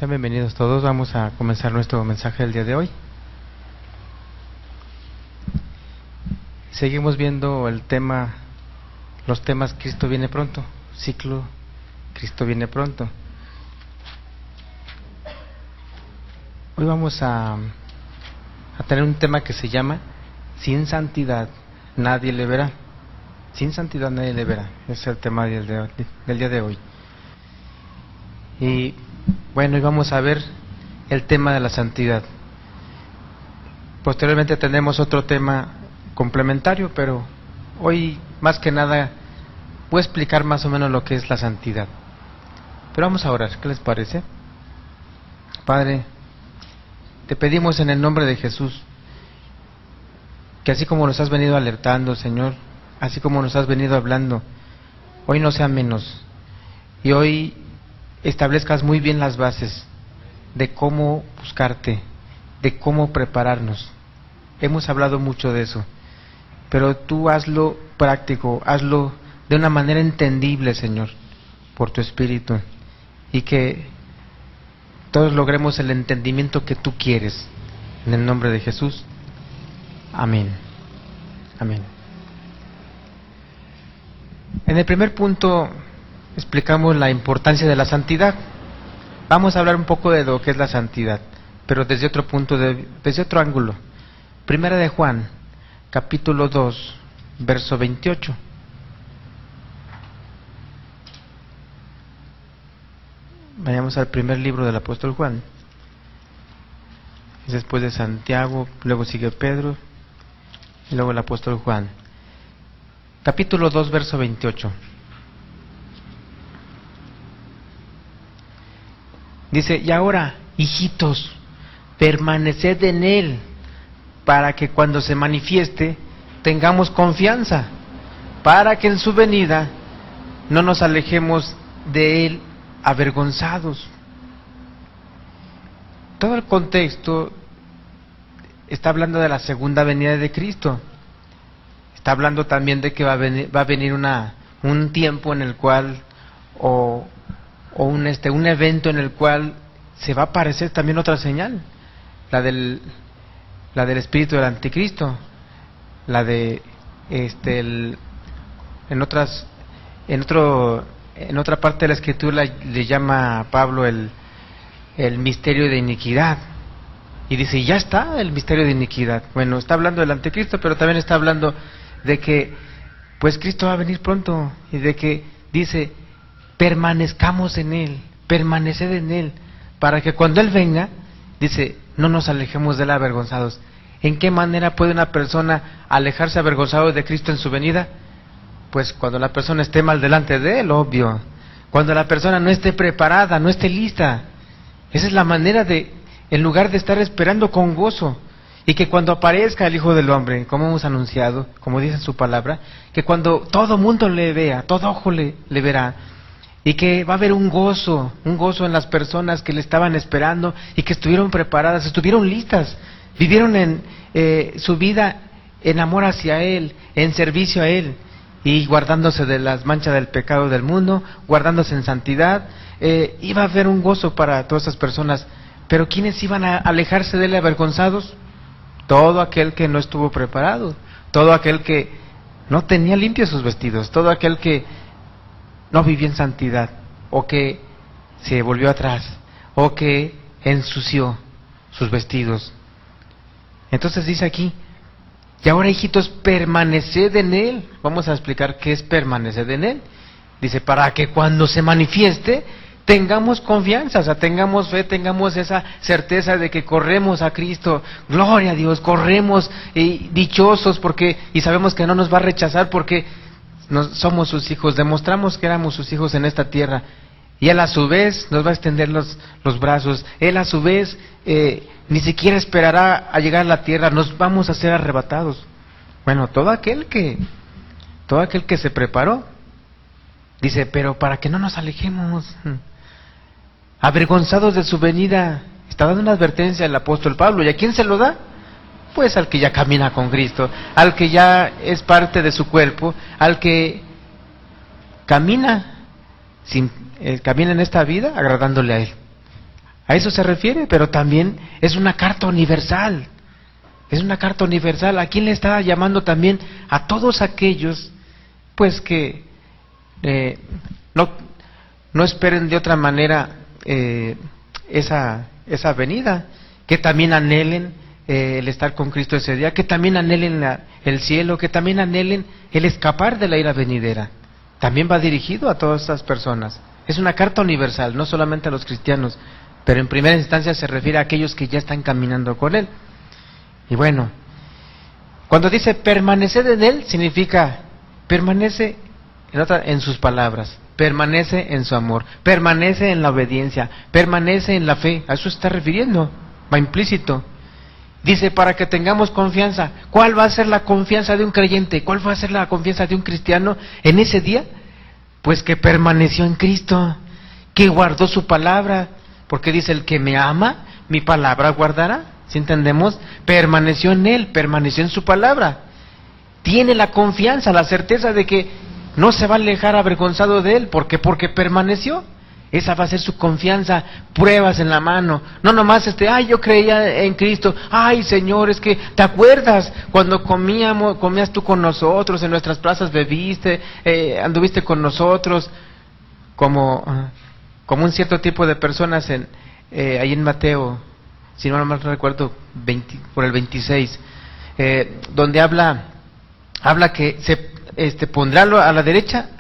Sean bienvenidos todos. Vamos a comenzar nuestro mensaje del día de hoy. Seguimos viendo los temas Cristo viene pronto, ciclo Cristo viene pronto. Hoy vamos a tener un tema que se llama Sin santidad nadie le verá. Sin santidad nadie le verá. Ese es el tema del día de hoy. Y bueno, hoy vamos a ver el tema de la santidad. Posteriormente tendremos otro tema complementario, pero hoy más que nada voy a explicar más o menos lo que es la santidad. Pero vamos a orar, ¿qué les parece? Padre, te pedimos en el nombre de Jesús que así como nos has venido alertando, Señor, así como nos has venido hablando, hoy no sea menos, y hoy establezcas muy bien las bases de cómo buscarte, de cómo prepararnos. Hemos hablado mucho de eso, pero tú hazlo práctico, hazlo de una manera entendible, Señor, por tu Espíritu, y que todos logremos el entendimiento que tú quieres, en el nombre de Jesús. Amén. Amén. En el primer punto explicamos la importancia de la santidad. Vamos a hablar un poco de lo que es la santidad, pero desde otro punto, desde otro ángulo. Primera de Juan, capítulo 2, verso 28. Vayamos al primer libro del apóstol Juan. Es después de Santiago, luego sigue Pedro, y luego el apóstol Juan. Capítulo 2, verso 28. Dice, y ahora, hijitos, permaneced en Él, para que cuando se manifieste, tengamos confianza, para que en su venida no nos alejemos de Él avergonzados. Todo el contexto está hablando de la segunda venida de Cristo. Está hablando también de que va a venir un tiempo en el cual, un evento en el cual se va a aparecer también otra señal, la del espíritu del anticristo, la de en otra parte de la escritura le llama Pablo el misterio de iniquidad, y dice, ya está el misterio de iniquidad. Bueno, está hablando del anticristo, pero también está hablando de que pues Cristo va a venir pronto, y de que dice, permanezcamos en Él, permaneced en Él, para que cuando Él venga, dice, no nos alejemos de Él avergonzados. ¿En qué manera puede una persona alejarse avergonzado de Cristo en su venida? Pues cuando la persona esté mal delante de Él, obvio. Cuando la persona no esté preparada, no esté lista. Esa es la manera en lugar de estar esperando con gozo, y que cuando aparezca el Hijo del Hombre, como hemos anunciado, como dice en su palabra, que cuando todo mundo le vea, todo ojo le verá, y que va a haber un gozo en las personas que le estaban esperando y que estuvieron preparadas, estuvieron listas, vivieron su vida en amor hacia Él, en servicio a Él, y guardándose de las manchas del pecado del mundo, guardándose en santidad. Iba a haber un gozo para todas esas personas. Pero ¿quiénes iban a alejarse de Él avergonzados? Todo aquel que no estuvo preparado, todo aquel que no tenía limpios sus vestidos, todo aquel que no vivía en santidad, o que se volvió atrás, o que ensució sus vestidos. Entonces dice aquí, y ahora, hijitos, permaneced en Él. Vamos a explicar qué es permanecer en Él. Dice, para que cuando se manifieste, tengamos confianza, o sea, tengamos fe, tengamos esa certeza de que corremos a Cristo. Gloria a Dios, corremos dichosos y sabemos que no nos va a rechazar porque somos sus hijos, demostramos que éramos sus hijos en esta tierra. Y Él a su vez nos va a extender los brazos. Él a su vez ni siquiera esperará a llegar a la tierra, nos vamos a ser arrebatados. Bueno, todo aquel que se preparó, dice, pero para que no nos alejemos, avergonzados de su venida. Está dando una advertencia el apóstol Pablo. ¿Y a quién se lo da? Pues al que ya camina con Cristo, al que ya es parte de su cuerpo, al que camina en esta vida agradándole a Él. A eso se refiere, pero también es una carta universal. Es una carta universal. ¿A quién le está llamando también? A todos aquellos, pues que no esperen de otra manera esa venida, que también anhelen el estar con Cristo ese día, que también anhelen el cielo, que también anhelen el escapar de la ira venidera. También va dirigido a todas estas personas. Es una carta universal, no solamente a los cristianos, pero en primera instancia se refiere a aquellos que ya están caminando con Él. Y bueno, cuando dice permaneced en Él, significa permanece en sus palabras, permanece en su amor, permanece en la obediencia, permanece en la fe. A eso se está refiriendo, va implícito. Dice, para que tengamos confianza. ¿Cuál va a ser la confianza de un creyente? ¿Cuál va a ser la confianza de un cristiano en ese día? Pues que permaneció en Cristo, que guardó su palabra, porque dice, el que me ama, mi palabra guardará. ¿Sí entendemos? Permaneció en Él, permaneció en su palabra. Tiene la confianza, la certeza de que no se va a alejar avergonzado de Él. ¿Por qué? Porque permaneció. Esa va a ser su confianza, pruebas en la mano. No nomás ay, yo creía en Cristo. Ay, Señor, es que ¿te acuerdas cuando comías tú con nosotros, en nuestras plazas bebiste, anduviste con nosotros? Como un cierto tipo de personas ahí en Mateo, si no mal recuerdo, por el 26, donde habla que se pondrá a la derecha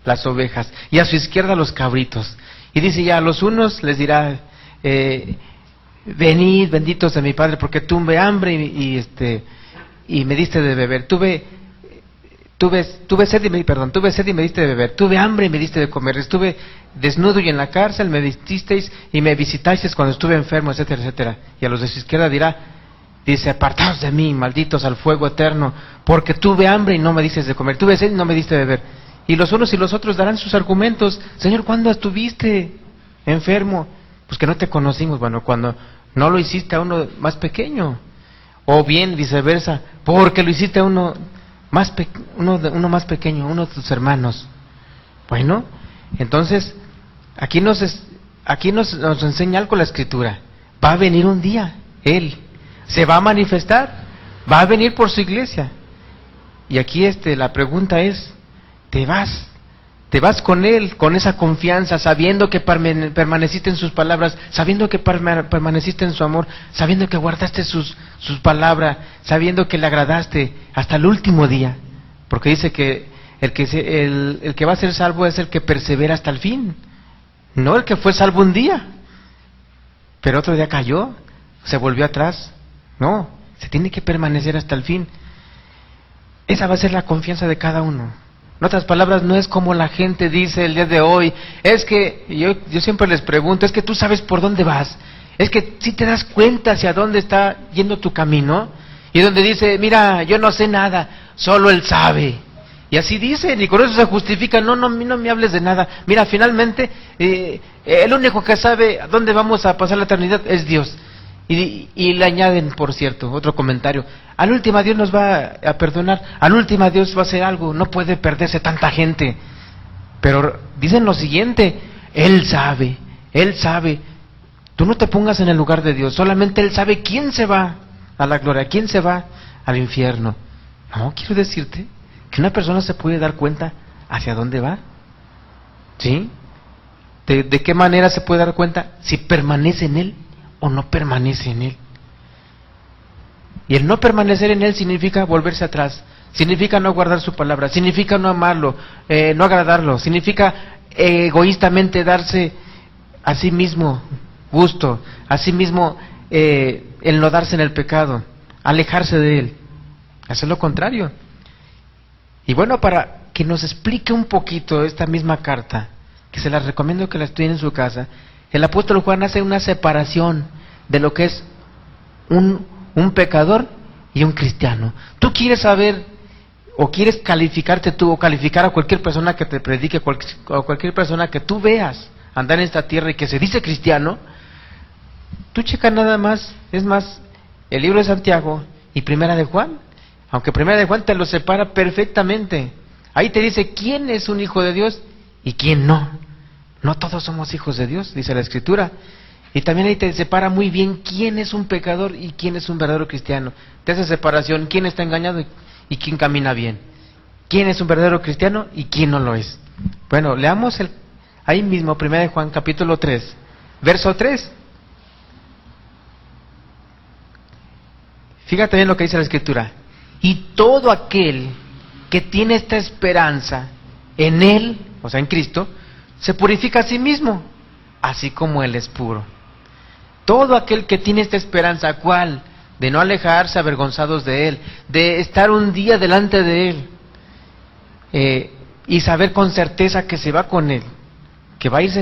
las ovejas, y a su izquierda los cabritos. Y dice, ya a los unos les dirá, venid, benditos de mi Padre, porque tuve hambre y me diste de beber. Tuve sed y me diste de beber. Tuve hambre y me diste de comer. Estuve desnudo y en la cárcel, me vististeis y me visitasteis cuando estuve enfermo, etcétera, etcétera. Y a los de su izquierda dice, apartaos de mí, malditos al fuego eterno, porque tuve hambre y no me diste de comer. Tuve sed y no me diste de beber. Y los unos y los otros darán sus argumentos. Señor, ¿cuándo estuviste enfermo? Pues que no te conocimos. Bueno, cuando no lo hiciste a uno más pequeño. O bien viceversa, porque lo hiciste a uno más pequeño, uno de tus hermanos. Bueno, entonces aquí nos enseña algo la Escritura. Va a venir un día, Él se va a manifestar, va a venir por su iglesia. Y aquí la pregunta es, ¿te vas con Él, con esa confianza, sabiendo que permaneciste en sus palabras, sabiendo que permaneciste en su amor, sabiendo que guardaste sus palabras, sabiendo que le agradaste hasta el último día? Porque dice que el que va a ser salvo es el que persevera hasta el fin, no el que fue salvo un día, pero otro día cayó, se volvió atrás. No, se tiene que permanecer hasta el fin. Esa va a ser la confianza de cada uno. En otras palabras, no es como la gente dice el día de hoy, es que, yo siempre les pregunto, es que tú sabes por dónde vas, es que si te das cuenta hacia dónde está yendo tu camino, y donde dice, mira, yo no sé nada, solo Él sabe. Y así dicen, y con eso se justifican, no me hables de nada. Mira, finalmente, el único que sabe a dónde vamos a pasar la eternidad es Dios. Y le añaden, por cierto, otro comentario, al último Dios nos va a perdonar, al último Dios va a hacer algo, no puede perderse tanta gente. Pero dicen lo siguiente, Él sabe, tú no te pongas en el lugar de Dios, solamente Él sabe quién se va a la gloria, quién se va al infierno. No, quiero decirte que una persona se puede dar cuenta hacia dónde va, ¿sí? ¿De qué manera se puede dar cuenta? Si permanece en Él o no permanece en Él. Y el no permanecer en Él significa volverse atrás, significa no guardar su palabra, significa no amarlo, no agradarlo, significa egoístamente darse a sí mismo gusto, a sí mismo enlodarse en el pecado, alejarse de Él, hacer lo contrario. Y bueno, para que nos explique un poquito esta misma carta, que se las recomiendo que la estudien en su casa, el apóstol Juan hace una separación de lo que es un pecador y un cristiano. Tú quieres saber, o quieres calificarte tú, o calificar a cualquier persona que te predique, o cualquier persona que tú veas andar en esta tierra y que se dice cristiano, tú checa nada más, es más, el libro de Santiago y Primera de Juan, aunque Primera de Juan te lo separa perfectamente. Ahí te dice quién es un hijo de Dios y quién no. No todos somos hijos de Dios, dice la Escritura. Y también ahí te separa muy bien quién es un pecador y quién es un verdadero cristiano. Te hace separación, quién está engañado y quién camina bien. Quién es un verdadero cristiano y quién no lo es. Bueno, leamos ahí mismo, 1 Juan capítulo 3, verso 3. Fíjate bien lo que dice la Escritura. Y todo aquel que tiene esta esperanza en Él, o sea en Cristo, se purifica a sí mismo, así como Él es puro. Todo aquel que tiene esta esperanza, ¿cuál? De no alejarse avergonzados de Él, de estar un día delante de Él, y saber con certeza que se va con Él, que va a irse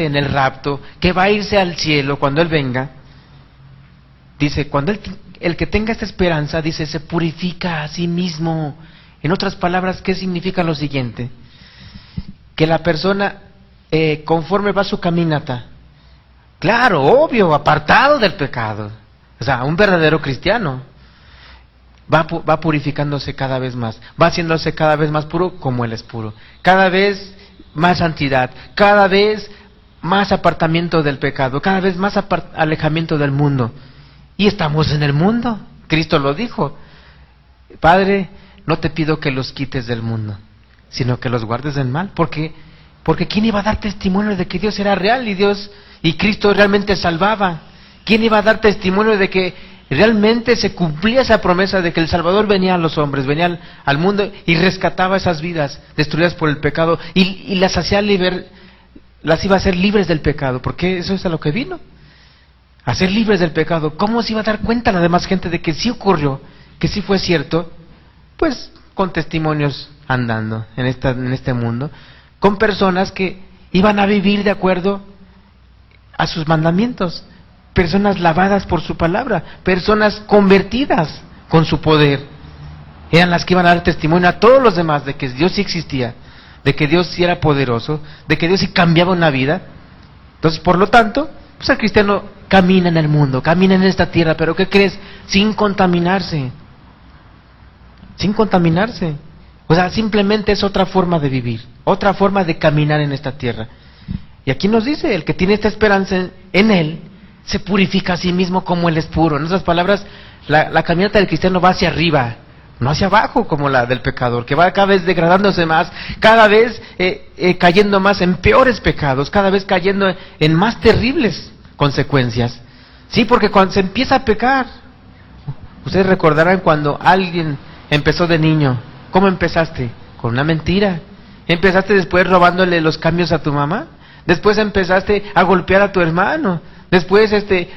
en el rapto, que va a irse al cielo cuando Él venga. Dice, cuando el que tenga esta esperanza, dice, se purifica a sí mismo. En otras palabras, ¿qué significa lo siguiente? Que la persona, conforme va su caminata, claro, obvio, apartado del pecado, o sea, un verdadero cristiano, va purificándose cada vez más, va haciéndose cada vez más puro como Él es puro, cada vez más santidad, cada vez más apartamiento del pecado, cada vez más alejamiento del mundo. Y estamos en el mundo, Cristo lo dijo, Padre, no te pido que los quites del mundo, sino que los guardes del mal, porque ¿quién iba a dar testimonio de que Dios era real y Cristo realmente salvaba? ¿Quién iba a dar testimonio de que realmente se cumplía esa promesa de que el Salvador venía a los hombres, venía al mundo y rescataba esas vidas destruidas por el pecado y las hacía las iba a hacer libres del pecado? Porque eso es a lo que vino, a ser libres del pecado. ¿Cómo se iba a dar cuenta la demás gente de que sí ocurrió, que sí fue cierto? Pues con testimonios andando en este mundo, con personas que iban a vivir de acuerdo a sus mandamientos, personas lavadas por su palabra, personas convertidas con su poder, eran las que iban a dar testimonio a todos los demás de que Dios sí existía, de que Dios sí era poderoso, de que Dios sí cambiaba una vida. Entonces, por lo tanto, pues el cristiano camina en el mundo, camina en esta tierra, pero ¿qué crees? Sin contaminarse. Sin contaminarse. O sea, simplemente es otra forma de vivir, otra forma de caminar en esta tierra. Y aquí nos dice, el que tiene esta esperanza en Él, se purifica a sí mismo como Él es puro. En otras palabras, la caminata del cristiano va hacia arriba, no hacia abajo como la del pecador, que va cada vez degradándose más, cada vez cayendo más en peores pecados, cada vez cayendo en más terribles consecuencias. Sí, porque cuando se empieza a pecar, ustedes recordarán cuando alguien empezó de niño, ¿cómo empezaste? Con una mentira. Empezaste después robándole los cambios a tu mamá, después empezaste a golpear a tu hermano, después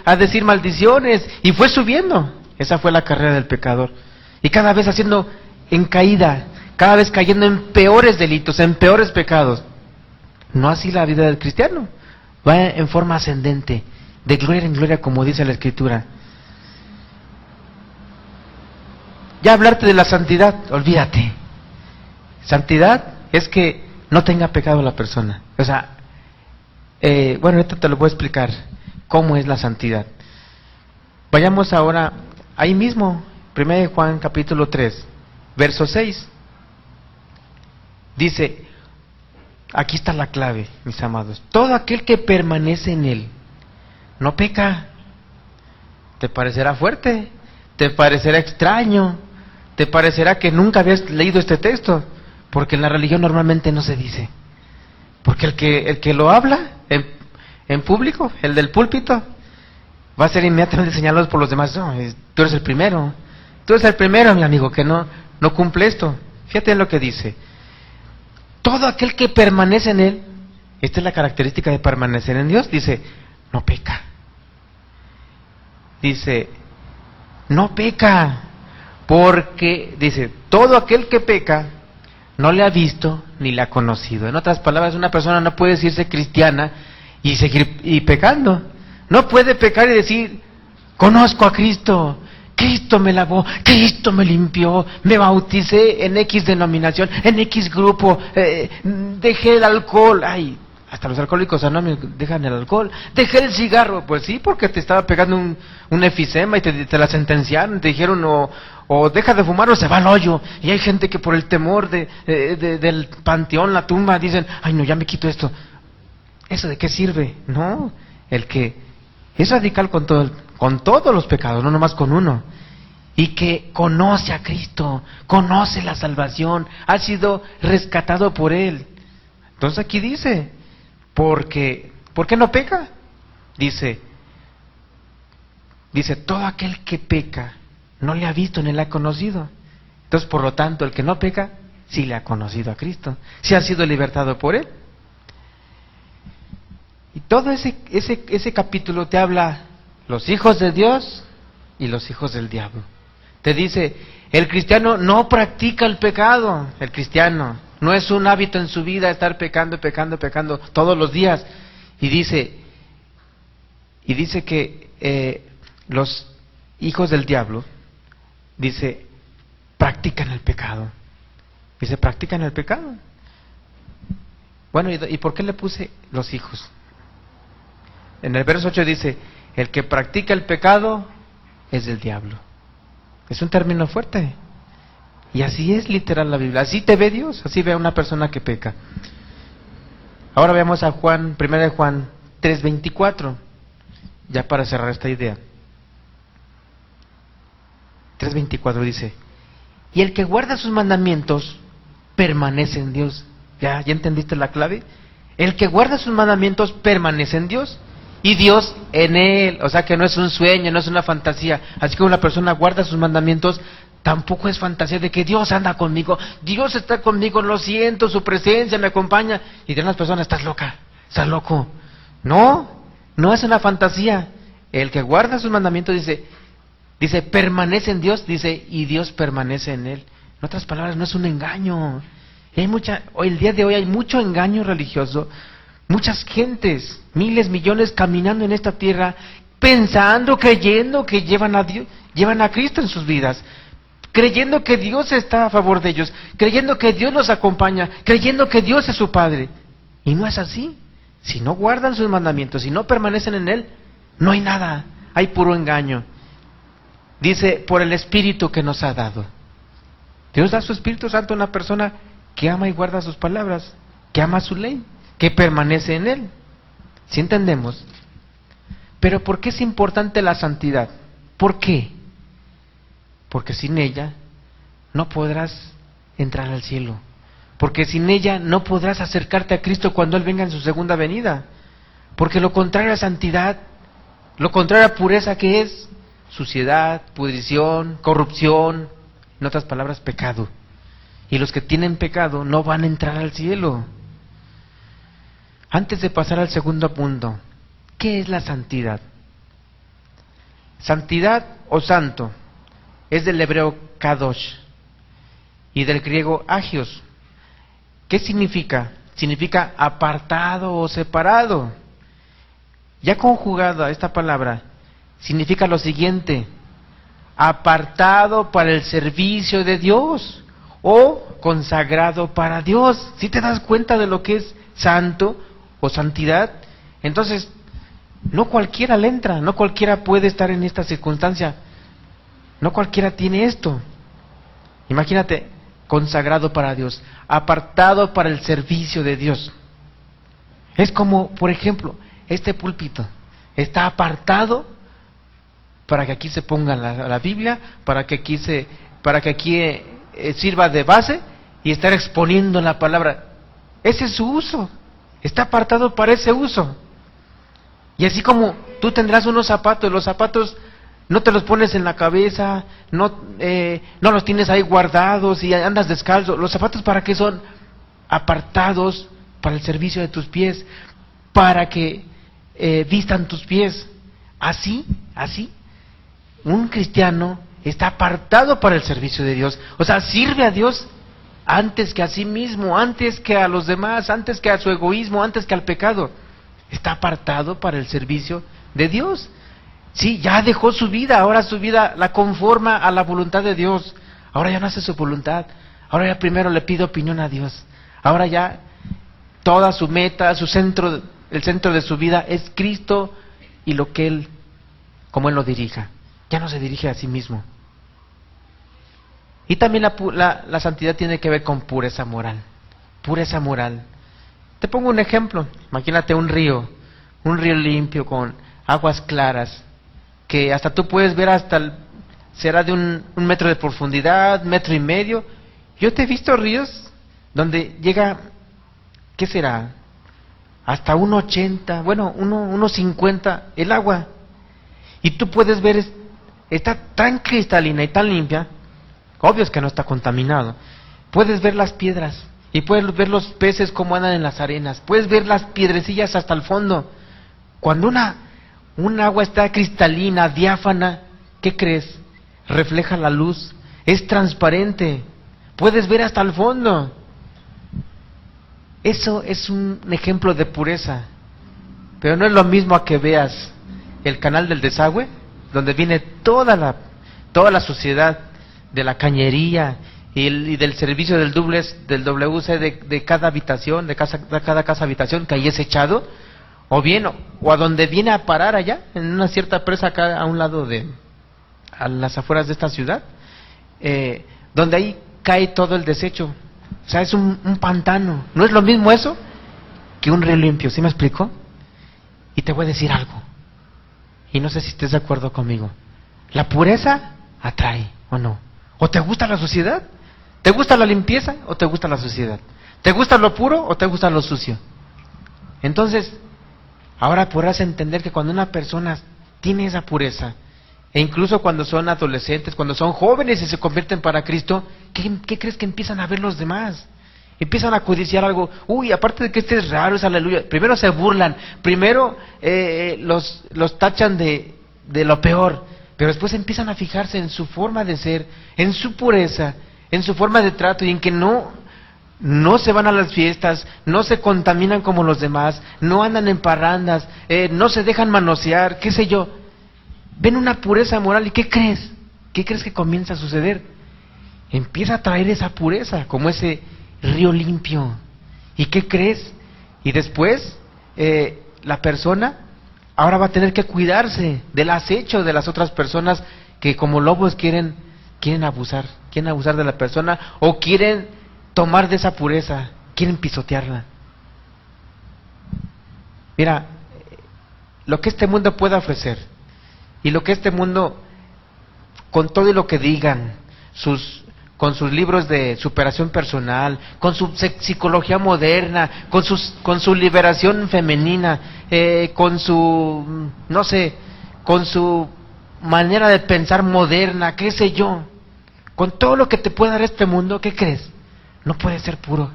a decir maldiciones, y fue subiendo. Esa fue la carrera del pecador. Y cada vez haciendo en caída, cada vez cayendo en peores delitos, en peores pecados. No así la vida del cristiano, va en forma ascendente, de gloria en gloria, como dice la Escritura. Ya hablarte de la santidad, olvídate. Santidad es que no tenga pecado la persona. O sea, bueno, esto te lo voy a explicar, cómo es la santidad. Vayamos ahora, ahí mismo, 1 Juan capítulo 3, verso 6. Dice, aquí está la clave, mis amados. Todo aquel que permanece en Él, no peca. Te parecerá fuerte, te parecerá extraño, te parecerá que nunca habías leído este texto, porque en la religión normalmente no se dice. Porque el que lo habla en público, el del púlpito, va a ser inmediatamente señalado por los demás. No, tú eres el primero, mi amigo, que no cumple esto. Fíjate en lo que dice. Todo aquel que permanece en Él, esta es la característica de permanecer en Dios, dice, no peca. Dice, no peca, porque, dice, todo aquel que peca, no le ha visto ni le ha conocido. En otras palabras, una persona no puede decirse cristiana y seguir pecando. No puede pecar y decir, conozco a Cristo, Cristo me lavó, Cristo me limpió, me bauticé en X denominación, en X grupo, dejé el alcohol. Ay, Hasta los alcohólicos anónimos dejan el alcohol. Dejé el cigarro. Pues sí, porque te estaba pegando un efisema y te la sentenciaron. Te dijeron o deja de fumar o se va al hoyo. Y hay gente que por el temor del panteón, la tumba, dicen, ay no, ya me quito esto. ¿Eso de qué sirve? No, el que es radical con todos los pecados, no nomás con uno. Y que conoce a Cristo, conoce la salvación, ha sido rescatado por Él. Entonces aquí dice, ¿por qué no peca? Dice, todo aquel que peca no le ha visto ni le ha conocido. Entonces, por lo tanto, el que no peca, sí le ha conocido a Cristo, sí ha sido libertado por Él. Y todo ese capítulo te habla los hijos de Dios y los hijos del diablo. Te dice, el cristiano no practica el pecado, el cristiano no es un hábito en su vida estar pecando todos los días. Y dice que los hijos del diablo, dice, practican el pecado. Dice, practican el pecado. Bueno, ¿y por qué le puse los hijos? En el verso 8 dice, el que practica el pecado es del diablo. Es un término fuerte. Y así es literal la Biblia. Así te ve Dios, así ve a una persona que peca. Ahora veamos a 1 Juan 3:24, ya para cerrar esta idea. 3:24 dice, y el que guarda sus mandamientos permanece en Dios. ¿Ya entendiste la clave? El que guarda sus mandamientos permanece en Dios y Dios en él. O sea que no es un sueño, no es una fantasía. Así que una persona guarda sus mandamientos, tampoco es fantasía de que Dios anda conmigo, Dios está conmigo, lo siento, su presencia me acompaña. Y de las personas, estás loca, estás loco. No es una fantasía. El que guarda sus mandamientos dice permanece en Dios, dice, y Dios permanece en él. En otras palabras, no es un engaño. Y el día de hoy hay mucho engaño religioso, muchas gentes, miles, millones caminando en esta tierra, pensando, creyendo que llevan a Cristo en sus vidas, creyendo que Dios está a favor de ellos, creyendo que Dios los acompaña, creyendo que Dios es su Padre. Y no es así. Si no guardan sus mandamientos, si no permanecen en Él, no hay nada, hay puro engaño. Dice, por el Espíritu que nos ha dado. Dios da su Espíritu Santo a una persona que ama y guarda sus palabras, que ama su ley, que permanece en Él. ¿Sí entendemos? Pero ¿por qué es importante la santidad? ¿Por qué? Porque sin ella no podrás entrar al cielo. Porque sin ella no podrás acercarte a Cristo cuando Él venga en su segunda venida. Porque lo contrario a santidad, lo contrario a pureza, ¿qué es? Suciedad, pudrición, corrupción, en otras palabras, pecado. Y los que tienen pecado no van a entrar al cielo. Antes de pasar al segundo punto, ¿qué es la santidad? Santidad o santo es del hebreo kadosh y del griego agios. ¿Qué significa? Significa apartado o separado. Ya conjugada esta palabra, significa lo siguiente: apartado para el servicio de Dios o consagrado para Dios. ¿Sí te das cuenta de lo que es santo o santidad? Entonces, no cualquiera le entra, no cualquiera puede estar en esta circunstancia, no cualquiera tiene esto. Imagínate, consagrado para Dios, apartado para el servicio de Dios. Es como, por ejemplo, este púlpito está apartado para que aquí se ponga la Biblia, para que aquí sirva de base y estar exponiendo la palabra. Ese es su uso, está apartado para ese uso. Y así como tú tendrás unos zapatos, los zapatos no te los pones en la cabeza, no los tienes ahí guardados y andas descalzo. Los zapatos, ¿para qué son? Apartados para el servicio de tus pies, para que vistan tus pies. Así, un cristiano está apartado para el servicio de Dios. O sea, sirve a Dios antes que a sí mismo, antes que a los demás, antes que a su egoísmo, antes que al pecado. Está apartado para el servicio de Dios. Sí, ya dejó su vida, ahora su vida la conforma a la voluntad de Dios. Ahora ya no hace su voluntad, ahora ya primero le pide opinión a Dios. Ahora ya toda su meta, su centro, el centro de su vida es Cristo y lo que Él, como Él lo dirija. Ya no se dirige a sí mismo. Y también la santidad tiene que ver con pureza moral. Pureza moral. Te pongo un ejemplo. Imagínate un río limpio con aguas claras, que hasta tú puedes ver será de un metro de profundidad, 1.5 metros. Yo te he visto ríos donde llega, ¿qué será? Hasta 1.80, bueno, 1.50 el agua. Y tú puedes ver, está tan cristalina y tan limpia, obvio es que no está contaminado. Puedes ver las piedras y puedes ver los peces como andan en las arenas. Puedes ver las piedrecillas hasta el fondo. Cuando un agua está cristalina, diáfana, ¿qué crees? Refleja la luz, es transparente, puedes ver hasta el fondo. Eso es un ejemplo de pureza. Pero no es lo mismo a que veas el canal del desagüe, donde viene toda la suciedad de la cañería y del servicio del WC de cada habitación, de cada casa habitación que ahí es echado, o bien, o a donde viene a parar allá, en una cierta presa acá a un lado a las afueras de esta ciudad, donde ahí cae todo el desecho. O sea, es un pantano. No es lo mismo eso que un río limpio, ¿sí me explico? Y te voy a decir algo, y no sé si estés de acuerdo conmigo. La pureza atrae, ¿o no? ¿O te gusta la suciedad? ¿Te gusta la limpieza o te gusta la suciedad? ¿Te gusta lo puro o te gusta lo sucio? Entonces, ahora podrás entender que cuando una persona tiene esa pureza, e incluso cuando son adolescentes, cuando son jóvenes y se convierten para Cristo, ¿qué crees que empiezan a ver los demás? Empiezan a codiciar algo. Uy, aparte de que este es raro, es aleluya. Primero se burlan, primero los tachan de lo peor, pero después empiezan a fijarse en su forma de ser, en su pureza, en su forma de trato, y en que no se van a las fiestas, no se contaminan como los demás, no andan en parrandas, no se dejan manosear, qué sé yo. Ven una pureza moral, ¿y qué crees? ¿Qué crees que comienza a suceder? Empieza a traer esa pureza, como ese río limpio. ¿Y qué crees? Y después, la persona ahora va a tener que cuidarse del acecho de las otras personas que como lobos quieren abusar de la persona, o quieren tomar de esa pureza, quieren pisotearla. Mira, lo que este mundo pueda ofrecer, y lo que este mundo, con todo y lo que digan, con sus libros de superación personal, con su psicología moderna, con su liberación femenina, con su, no sé, con su manera de pensar moderna, qué sé yo, con todo lo que te puede dar este mundo, ¿qué crees? No puedes ser puro,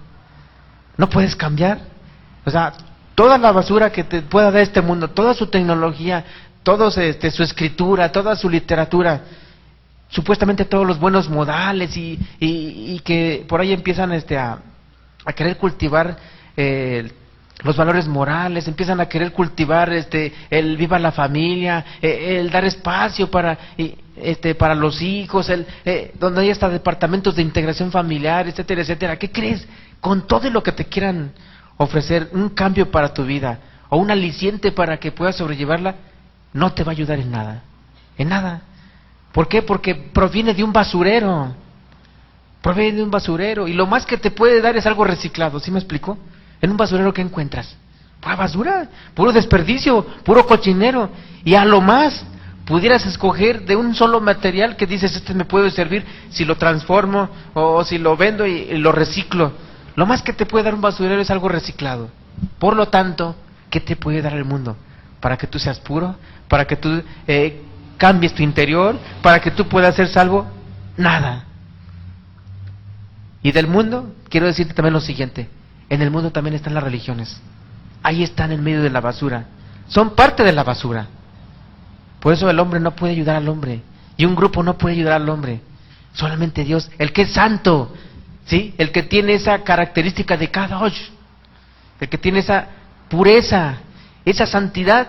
no puedes cambiar. O sea, toda la basura que te pueda dar este mundo, toda su tecnología, toda su escritura, toda su literatura, supuestamente todos los buenos modales y que por ahí empiezan a querer cultivar los valores morales, empiezan a querer cultivar el viva la familia, el dar espacio para los hijos, donde hay hasta departamentos de integración familiar, etcétera, etcétera. ¿Qué crees? Con todo lo que te quieran ofrecer, un cambio para tu vida o un aliciente para que puedas sobrellevarla, no te va a ayudar en nada, en nada. ¿Por qué? Porque proviene de un basurero, y lo más que te puede dar es algo reciclado, ¿sí me explico? En un basurero, ¿qué encuentras? Pura basura, puro desperdicio, puro cochinero, y a lo más pudieras escoger de un solo material que dices, me puede servir si lo transformo o si lo vendo y lo reciclo. Lo más que te puede dar un basurero es algo reciclado. Por lo tanto, ¿qué te puede dar el mundo? Para que tú seas puro, para que tú cambies tu interior, para que tú puedas ser salvo, nada. Y del mundo, quiero decirte también lo siguiente, en el mundo también están las religiones, ahí están en medio de la basura, son parte de la basura. Por eso el hombre no puede ayudar al hombre, y un grupo no puede ayudar al hombre, solamente Dios, el que es santo, ¿sí? El que tiene esa característica de Kadosh, el que tiene esa pureza, esa santidad,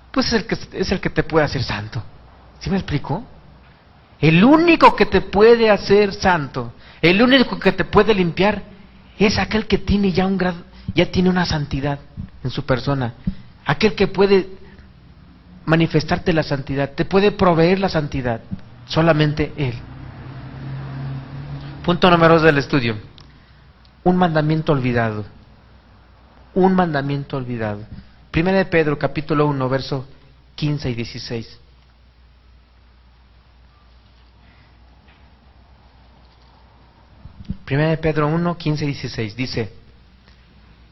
pues es el que te puede hacer santo. ¿Sí me explico? El único que te puede hacer santo, el único que te puede limpiar, es aquel que tiene ya un grado, ya tiene una santidad en su persona. Aquel que puede manifestarte la santidad, te puede proveer la santidad, solamente Él. Punto número 2 del estudio. Un mandamiento olvidado. Un mandamiento olvidado. Primera de Pedro, capítulo 1, verso 15 y 16. Primera de Pedro 1, 15 y 16. Dice: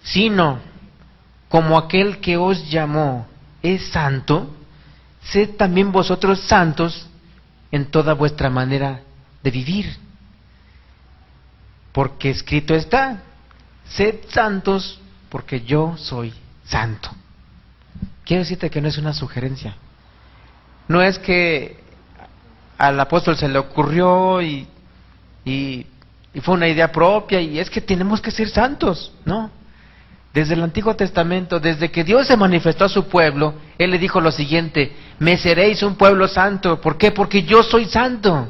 sino como aquel que os llamó es santo, sed también vosotros santos en toda vuestra manera de vivir. Porque escrito está: sed santos porque yo soy santo. Quiero decirte que no es una sugerencia. No es que al apóstol se le ocurrió y fue una idea propia y es que tenemos que ser santos. No. Desde el Antiguo Testamento, desde que Dios se manifestó a su pueblo, Él le dijo lo siguiente: me seréis un pueblo santo. ¿Por qué? Porque yo soy santo.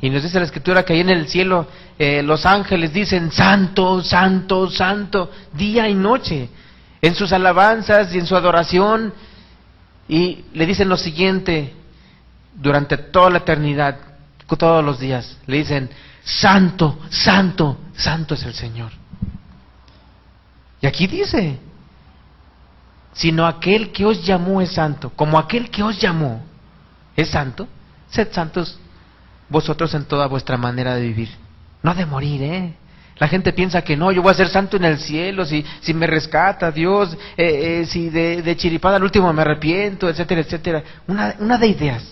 Y nos dice la Escritura que ahí en el cielo los ángeles dicen: santo, santo, santo, día y noche, en sus alabanzas y en su adoración. Y le dicen lo siguiente durante toda la eternidad, todos los días, le dicen: santo, santo, santo es el Señor. Y aquí dice: sino aquel que os llamó es santo. Como aquel que os llamó es santo, sed santos vosotros en toda vuestra manera de vivir. No de morir, La gente piensa que no, yo voy a ser santo en el cielo, si me rescata Dios, si de chiripada al último me arrepiento, etcétera, etcétera. Una de ideas,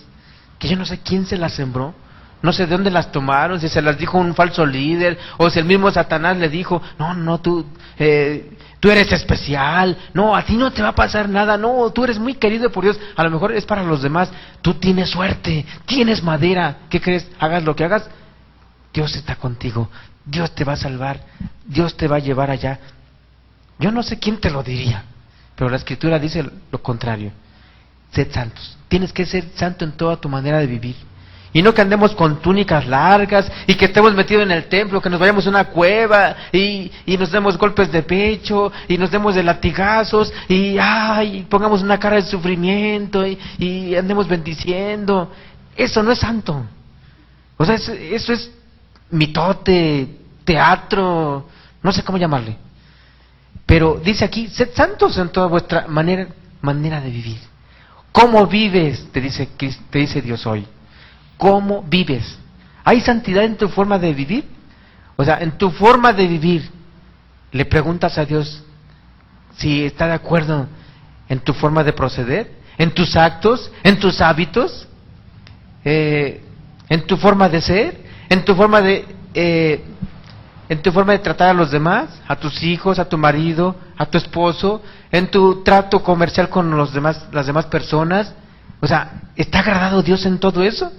que yo no sé quién se las sembró, no sé de dónde las tomaron, si se las dijo un falso líder, o si el mismo Satanás le dijo: no, tú eres especial, no, a ti no te va a pasar nada, no, tú eres muy querido por Dios. A lo mejor es para los demás. Tú tienes suerte, tienes madera. ¿Qué crees? Hagas lo que hagas, Dios está contigo, Dios te va a salvar, Dios te va a llevar allá. Yo no sé quién te lo diría, pero la Escritura dice lo contrario: sed santos. Tienes que ser santo en toda tu manera de vivir. Y no que andemos con túnicas largas y que estemos metidos en el templo, que nos vayamos a una cueva y nos demos golpes de pecho y nos demos de latigazos y pongamos una cara de sufrimiento y andemos bendiciendo. Eso no es santo. O sea, eso es mitote, teatro, no sé cómo llamarle. Pero dice aquí: sed santos en toda vuestra manera de vivir. ¿Cómo vives? Te dice Dios hoy. ¿Cómo vives? ¿Hay santidad en tu forma de vivir? O sea, en tu forma de vivir, ¿le preguntas a Dios si está de acuerdo en tu forma de proceder? ¿En tus actos? ¿En tus hábitos? ¿En tu forma de ser? ¿En tu forma de tratar a los demás? ¿A tus hijos? ¿A tu marido? ¿A tu esposo? ¿En tu trato comercial con las demás personas? O sea, ¿está agradado Dios en todo eso?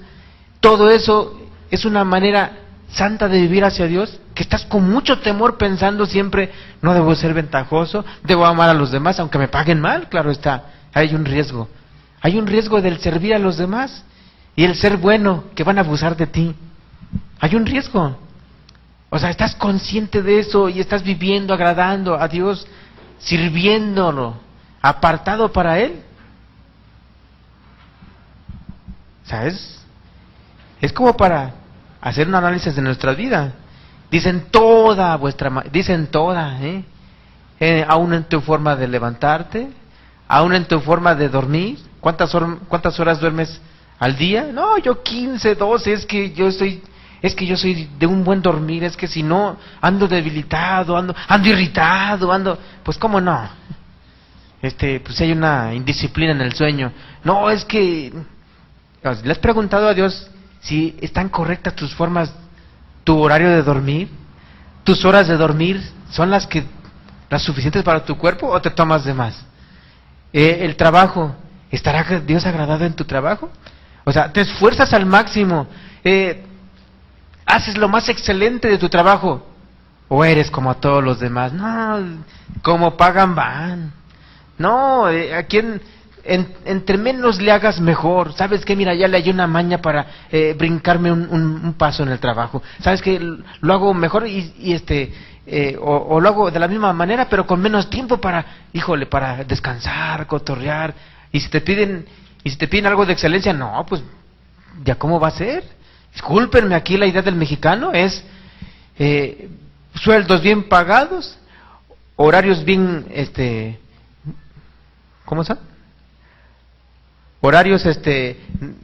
Todo eso es una manera santa de vivir hacia Dios, que estás con mucho temor pensando siempre: no debo ser ventajoso, debo amar a los demás aunque me paguen mal. Claro está, hay un riesgo del servir a los demás y el ser bueno, que van a abusar de ti. Hay un riesgo. O sea, estás consciente de eso y estás viviendo, agradando a Dios, sirviéndolo, apartado para Él. ¿Sabes? Es como para hacer un análisis de nuestra vida. Dicen toda, aún en tu forma de levantarte, aún en tu forma de dormir. ¿Cuántas horas duermes al día? No, yo 15, 12, es que yo soy de un buen dormir, es que si no, ando irritado, pues cómo no. Pues hay una indisciplina en el sueño. No, es que, ¿le has preguntado a Dios si están correctas tus formas, tu horario de dormir? ¿Tus horas de dormir son las suficientes para tu cuerpo o te tomas de más? El trabajo, ¿estará Dios agradado en tu trabajo? O sea, te esfuerzas al máximo, haces lo más excelente de tu trabajo, o eres como a todos los demás. No, como pagan van. No, ¿a quién? Entre menos le hagas mejor. ¿Sabes qué? Mira, ya le hay una maña para brincarme un paso en el trabajo. ¿Sabes qué? Lo hago mejor y o lo hago de la misma manera, pero con menos tiempo para descansar, cotorrear. Y si te piden algo de excelencia, no, pues, ¿ya cómo va a ser? Discúlpenme, aquí la idea del mexicano es sueldos bien pagados, horarios bien, ¿cómo son? Horarios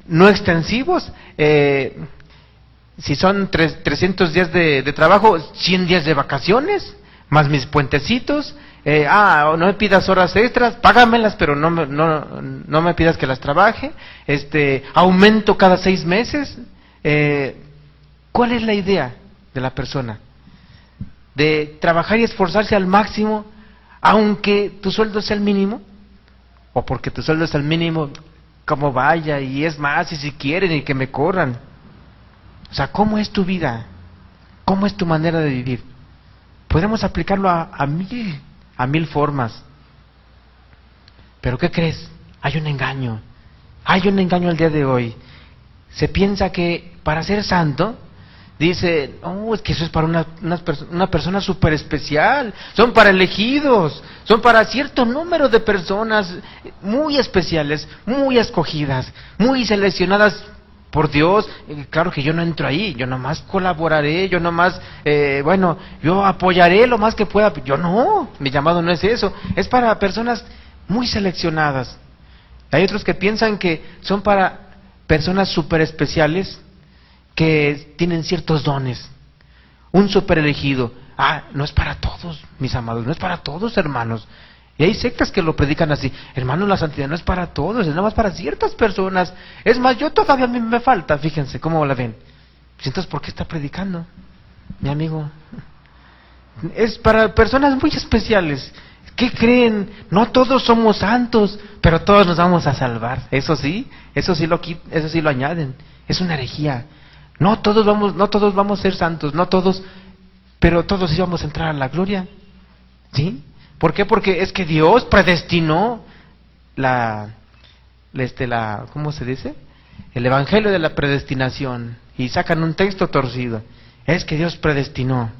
no extensivos, si son 300 días de trabajo, 100 días de vacaciones, más mis puentecitos. No me pidas horas extras, págamelas, pero no me pidas que las trabaje. Aumento cada 6 meses. ¿Cuál es la idea de la persona? De trabajar y esforzarse al máximo, aunque tu sueldo sea el mínimo, o porque tu sueldo es el mínimo, como vaya, y es más, y si quieren, y que me corran. O sea, ¿cómo es tu vida? ¿Cómo es tu manera de vivir? Podemos aplicarlo a mil formas. Pero ¿qué crees? Hay un engaño el día de hoy. Se piensa que para ser santo, dice, es que eso es para una persona súper especial, son para elegidos, son para cierto número de personas muy especiales, muy escogidas, muy seleccionadas por Dios. Claro que yo no entro ahí, yo nomás colaboraré, yo nomás, yo apoyaré lo más que pueda. Yo no, mi llamado no es eso, es para personas muy seleccionadas. Hay otros que piensan que son para personas súper especiales, que tienen ciertos dones, un super elegido. No es para todos, mis amados, no es para todos, hermanos. Y hay sectas que lo predican así, hermanos, la santidad no es para todos, es nada más para ciertas personas. Es más, yo todavía a mí me falta, fíjense cómo la ven. Entonces, ¿por qué está predicando, mi amigo? Es para personas muy especiales. ¿Qué creen? No todos somos santos, pero todos nos vamos a salvar. Eso sí lo añaden. Es una herejía. No todos vamos a ser santos, no todos, pero todos íbamos a entrar a la gloria. ¿Sí? ¿Por qué? Porque es que Dios predestinó ¿cómo se dice? El evangelio de la predestinación, y sacan un texto torcido. Es que Dios predestinó.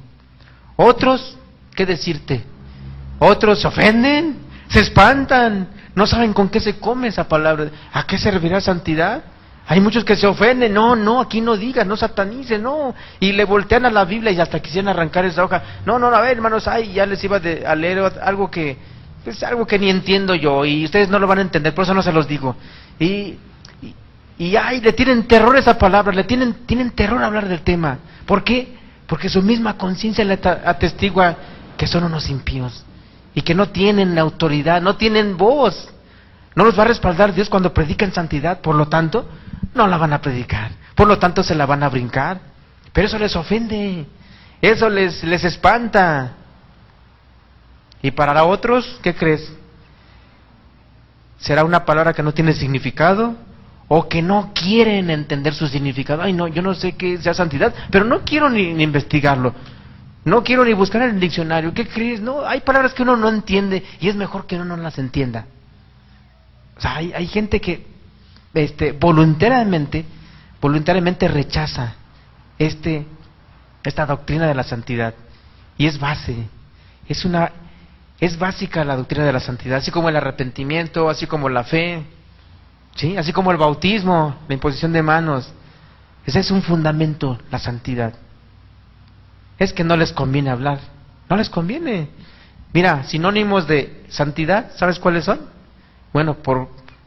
Otros, ¿qué decirte? Otros se ofenden, se espantan, no saben con qué se come esa palabra. ¿A qué servirá santidad? Hay muchos que se ofenden, no, aquí no digas, no satanice, no, y le voltean a la Biblia y hasta quisieran arrancar esa hoja. No, a ver, hermanos, ya les iba a leer algo que ni entiendo yo, y ustedes no lo van a entender, por eso no se los digo. Y le tienen terror a esa palabra, tienen terror a hablar del tema. ¿Por qué? Porque su misma conciencia le atestigua que son unos impíos, y que no tienen autoridad, no tienen voz. No los va a respaldar Dios cuando predican santidad, por lo tanto, no la van a predicar, por lo tanto se la van a brincar. Pero eso les ofende, eso les espanta. Y para otros, ¿qué crees? ¿Será una palabra que no tiene significado? ¿O que no quieren entender su significado? No, yo no sé qué sea santidad, pero no quiero ni investigarlo. No quiero ni buscar en el diccionario. ¿Qué crees? No, hay palabras que uno no entiende y es mejor que uno no las entienda. O sea, hay gente que voluntariamente rechaza esta doctrina de la santidad, y es básica la doctrina de la santidad, así como el arrepentimiento, así como la fe, ¿sí? Así como el bautismo, la imposición de manos. Ese es un fundamento, la santidad. Es que no les conviene hablar, no les conviene. Mira, sinónimos de santidad, ¿sabes cuáles son? Bueno,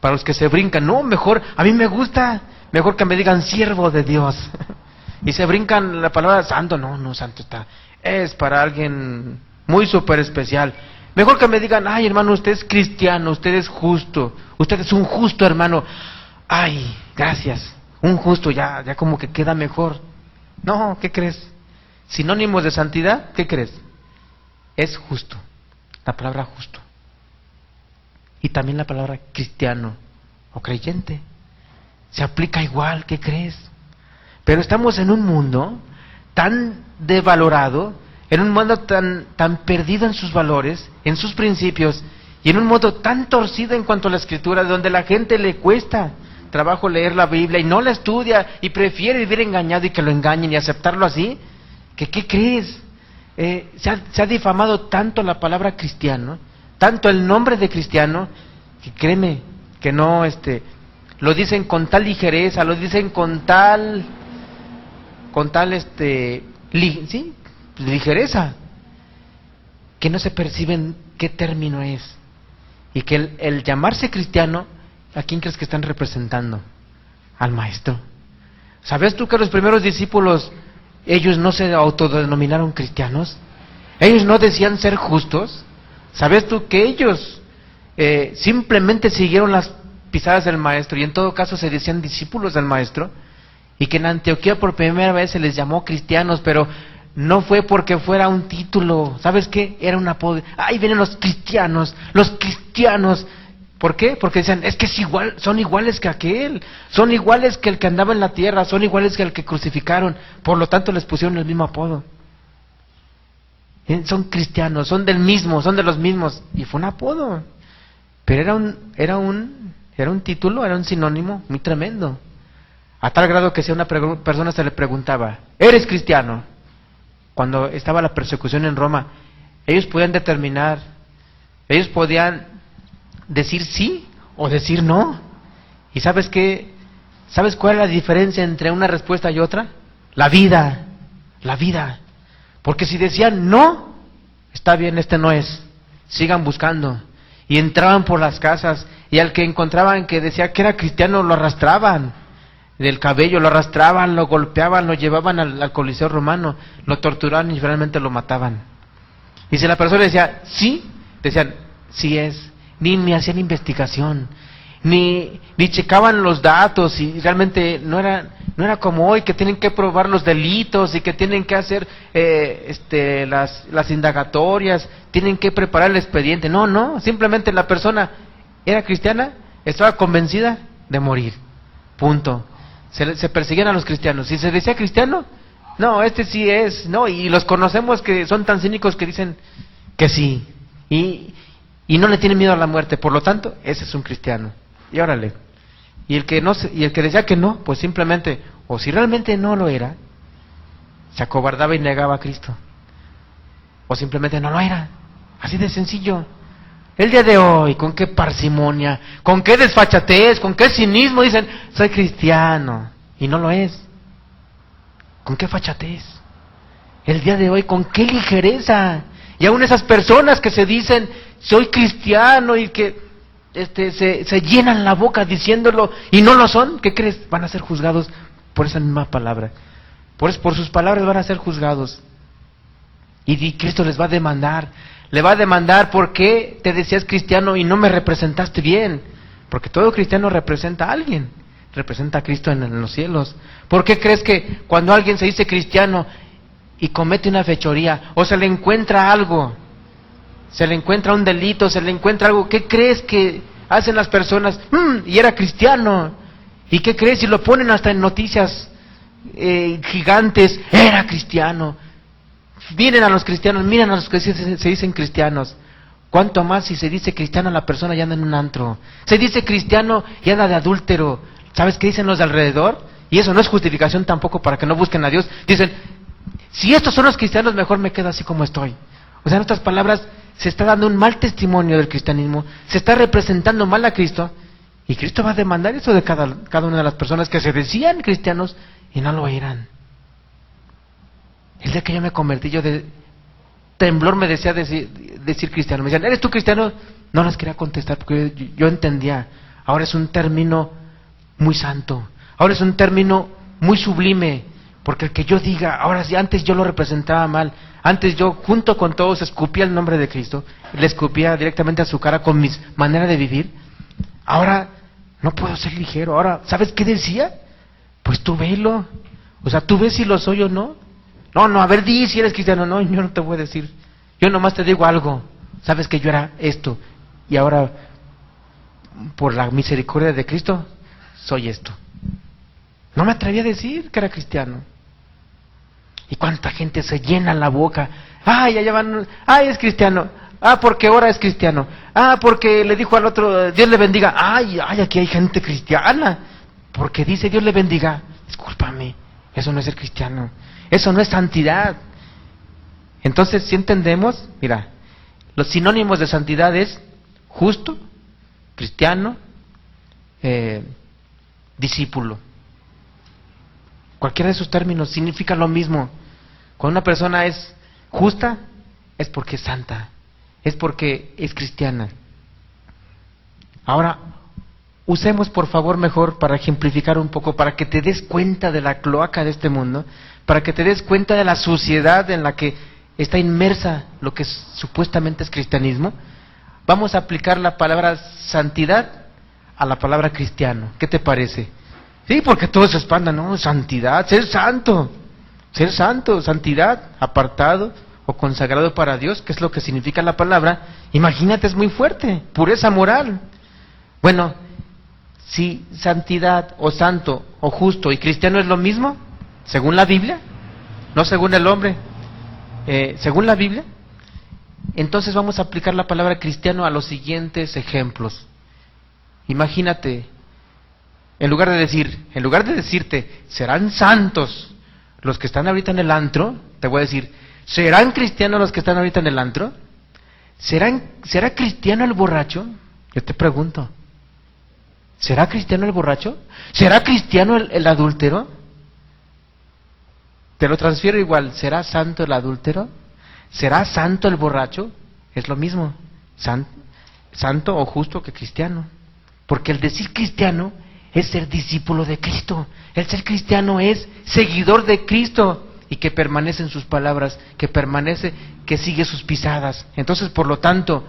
para los que se brincan, no, mejor, a mí me gusta, mejor que me digan siervo de Dios. Y se brincan la palabra santo, no, santo es para alguien muy súper especial. Mejor que me digan, ay hermano, usted es cristiano, usted es justo, usted es un justo hermano. Ay, gracias, un justo, ya como que queda mejor. No, ¿qué crees? Sinónimos de santidad, ¿qué crees? Es justo, la palabra justo. Y también la palabra cristiano o creyente. Se aplica igual, ¿qué crees? Pero estamos en un mundo tan devalorado, en un mundo tan perdido en sus valores, en sus principios, y en un mundo tan torcido en cuanto a la escritura, donde la gente le cuesta trabajo leer la Biblia y no la estudia y prefiere vivir engañado y que lo engañen y aceptarlo así, que ¿qué crees? se ha difamado tanto la palabra cristiano, tanto el nombre de cristiano, que créeme que no, lo dicen con tal ligereza, lo dicen con tal ligereza, que no se perciben qué término es. Y que el llamarse cristiano, ¿a quién crees que están representando? Al maestro. ¿Sabes tú que los primeros discípulos, ellos no se autodenominaron cristianos? Ellos no decían ser justos. ¿Sabes tú que ellos simplemente siguieron las pisadas del maestro y en todo caso se decían discípulos del maestro? Y que en Antioquía por primera vez se les llamó cristianos, pero no fue porque fuera un título. ¿Sabes qué? Era un apodo. ¡Ay, vienen los cristianos! ¡Los cristianos! ¿Por qué? Porque decían, es que son iguales que aquel, son iguales que el que andaba en la tierra, son iguales que el que crucificaron, por lo tanto les pusieron el mismo apodo. Son cristianos, son del mismo, son de los mismos, y fue un apodo. Pero era un título, era un sinónimo muy tremendo. A tal grado que si a una persona se le preguntaba, ¿eres cristiano? Cuando estaba la persecución en Roma, ellos podían determinar, ellos podían decir sí o decir no. ¿Y sabes qué? ¿Sabes cuál es la diferencia entre una respuesta y otra? La vida. Porque si decían no, está bien, no es, sigan buscando. Y entraban por las casas y al que encontraban que decía que era cristiano lo arrastraban del cabello, lo arrastraban, lo golpeaban, lo llevaban al Coliseo romano, lo torturaban y finalmente lo mataban. Y si la persona decía sí, decían sí es. Ni hacían investigación, ni checaban los datos, y realmente no era como hoy que tienen que probar los delitos y que tienen que hacer las indagatorias, tienen que preparar el expediente. No, simplemente la persona era cristiana, estaba convencida de morir, punto. Se perseguían a los cristianos. Si se decía cristiano, no, sí es, no, y los conocemos que son tan cínicos que dicen que sí, y no le tiene miedo a la muerte, por lo tanto, ese es un cristiano. Y órale. Y el que decía que no, pues simplemente, o si realmente no lo era, se acobardaba y negaba a Cristo. O simplemente no lo era. Así de sencillo. El día de hoy, con qué parsimonia, con qué desfachatez, con qué cinismo dicen, soy cristiano, y no lo es. ¿Con qué fachatez? El día de hoy, con qué ligereza. Y aún esas personas que se dicen, soy cristiano, y que se llenan la boca diciéndolo y no lo son, ¿qué crees? Van a ser juzgados por esa misma palabra. Por sus palabras van a ser juzgados. Y Cristo les va a demandar. Le va a demandar, ¿por qué te decías cristiano y no me representaste bien? Porque todo cristiano representa a alguien. Representa a Cristo en los cielos. ¿Por qué crees que cuando alguien se dice cristiano y comete una fechoría, o se le encuentra algo, se le encuentra un delito, se le encuentra algo, ¿qué crees que hacen las personas? Y era cristiano. ¿Y qué crees? Y lo ponen hasta en noticias gigantes, era cristiano. Miren a los cristianos, miren a los que se dicen cristianos. ¿Cuánto más si se dice cristiano la persona ya anda en un antro? Se dice cristiano y anda de adúltero. ¿Sabes qué dicen los de alrededor? Y eso no es justificación tampoco para que no busquen a Dios. Dicen, si estos son los cristianos, mejor me quedo así como estoy. O sea, en otras palabras, se está dando un mal testimonio del cristianismo, se está representando mal a Cristo, y Cristo va a demandar eso de cada una de las personas que se decían cristianos y no lo eran. El día que yo me convertí, yo de temblor me decía decir cristiano. Me decían, ¿eres tú cristiano? No les quería contestar porque yo entendía. Ahora es un término muy santo, ahora es un término muy sublime, porque el que yo diga, ahora sí, antes yo lo representaba mal, antes yo junto con todos escupía el nombre de Cristo, le escupía directamente a su cara con mi manera de vivir. Ahora no puedo ser ligero. Ahora, ¿sabes qué decía? Pues tú velo, o sea, tú ves si lo soy o no. No, a ver, di si eres cristiano. No, yo no te voy a decir, yo nomás te digo algo. Sabes que yo era esto, y ahora por la misericordia de Cristo soy esto. No me atreví a decir que era cristiano. Y cuánta gente se llena la boca. Ay, allá van, ay, es cristiano. Ah, porque ahora es cristiano. Ah, porque le dijo al otro, Dios le bendiga. Ay, aquí hay gente cristiana. Porque dice Dios le bendiga. Discúlpame, eso no es ser cristiano. Eso no es santidad. Entonces, si entendemos, mira, los sinónimos de santidad es justo, cristiano, discípulo. Cualquiera de esos términos significa lo mismo. Cuando una persona es justa, es porque es santa, es porque es cristiana. Ahora, usemos por favor mejor para ejemplificar un poco, para que te des cuenta de la cloaca de este mundo, para que te des cuenta de la suciedad en la que está inmersa lo que supuestamente es cristianismo. Vamos a aplicar la palabra santidad a la palabra cristiano. ¿Qué te parece? Sí, porque todos se espantan, ¿no? Santidad, ser santo, santidad, apartado o consagrado para Dios, que es lo que significa la palabra. Imagínate, es muy fuerte, pureza moral. Bueno, si santidad o santo o justo y cristiano es lo mismo, según la Biblia, no según el hombre, según la Biblia, entonces vamos a aplicar la palabra cristiano a los siguientes ejemplos. Imagínate, en lugar de decirte, serán santos los que están ahorita en el antro, te voy a decir, ¿serán cristianos los que están ahorita en el antro? ¿Será cristiano el borracho? Yo te pregunto, ¿será cristiano el borracho? ¿Será cristiano el adúltero? Te lo transfiero igual, ¿será santo el adúltero? ¿Será santo el borracho? Es lo mismo, santo o justo que cristiano. Porque el decir cristiano es ser discípulo de Cristo. El ser cristiano es seguidor de Cristo y que permanece en sus palabras, que sigue sus pisadas. Entonces, por lo tanto,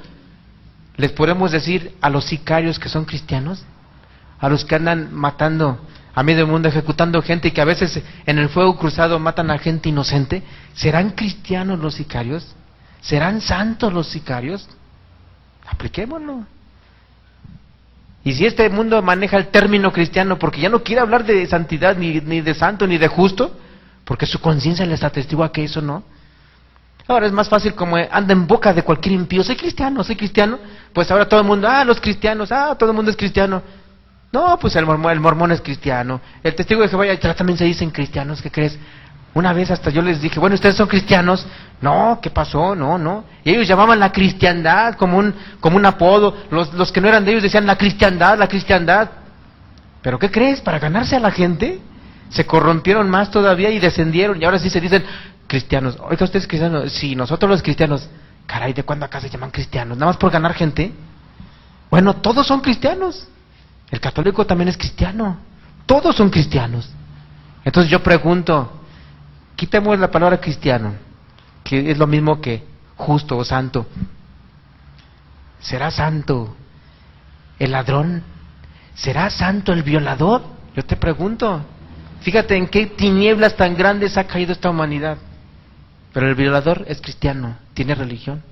¿les podemos decir a los sicarios que son cristianos? A los que andan matando a medio mundo, ejecutando gente y que a veces en el fuego cruzado matan a gente inocente. ¿Serán cristianos los sicarios? ¿Serán santos los sicarios? Apliquémoslo. Y si este mundo maneja el término cristiano porque ya no quiere hablar de santidad, ni de santo, ni de justo, porque su conciencia les atestigua que eso no. Ahora es más fácil, como anda en boca de cualquier impío, soy cristiano, pues ahora todo el mundo, los cristianos, todo el mundo es cristiano. No, pues el mormón es cristiano, el testigo de Jehová ya también se dicen cristianos, ¿qué crees? Una vez hasta yo les dije, bueno, ¿ustedes son cristianos? No, ¿qué pasó? No. Y ellos llamaban la cristiandad como un apodo. Los que no eran de ellos decían la cristiandad. ¿Pero qué crees? Para ganarse a la gente, se corrompieron más todavía y descendieron. Y ahora sí se dicen cristianos. Oiga, ¿ustedes cristianos? Sí, nosotros los cristianos. Caray, ¿de cuándo acá se llaman cristianos? ¿Nada más por ganar gente? Bueno, todos son cristianos. El católico también es cristiano. Todos son cristianos. Entonces yo pregunto, quitemos la palabra cristiano, que es lo mismo que justo o santo. ¿Será santo el ladrón? ¿Será santo el violador? Yo te pregunto. Fíjate en qué tinieblas tan grandes ha caído esta humanidad. Pero el violador es cristiano, tiene religión.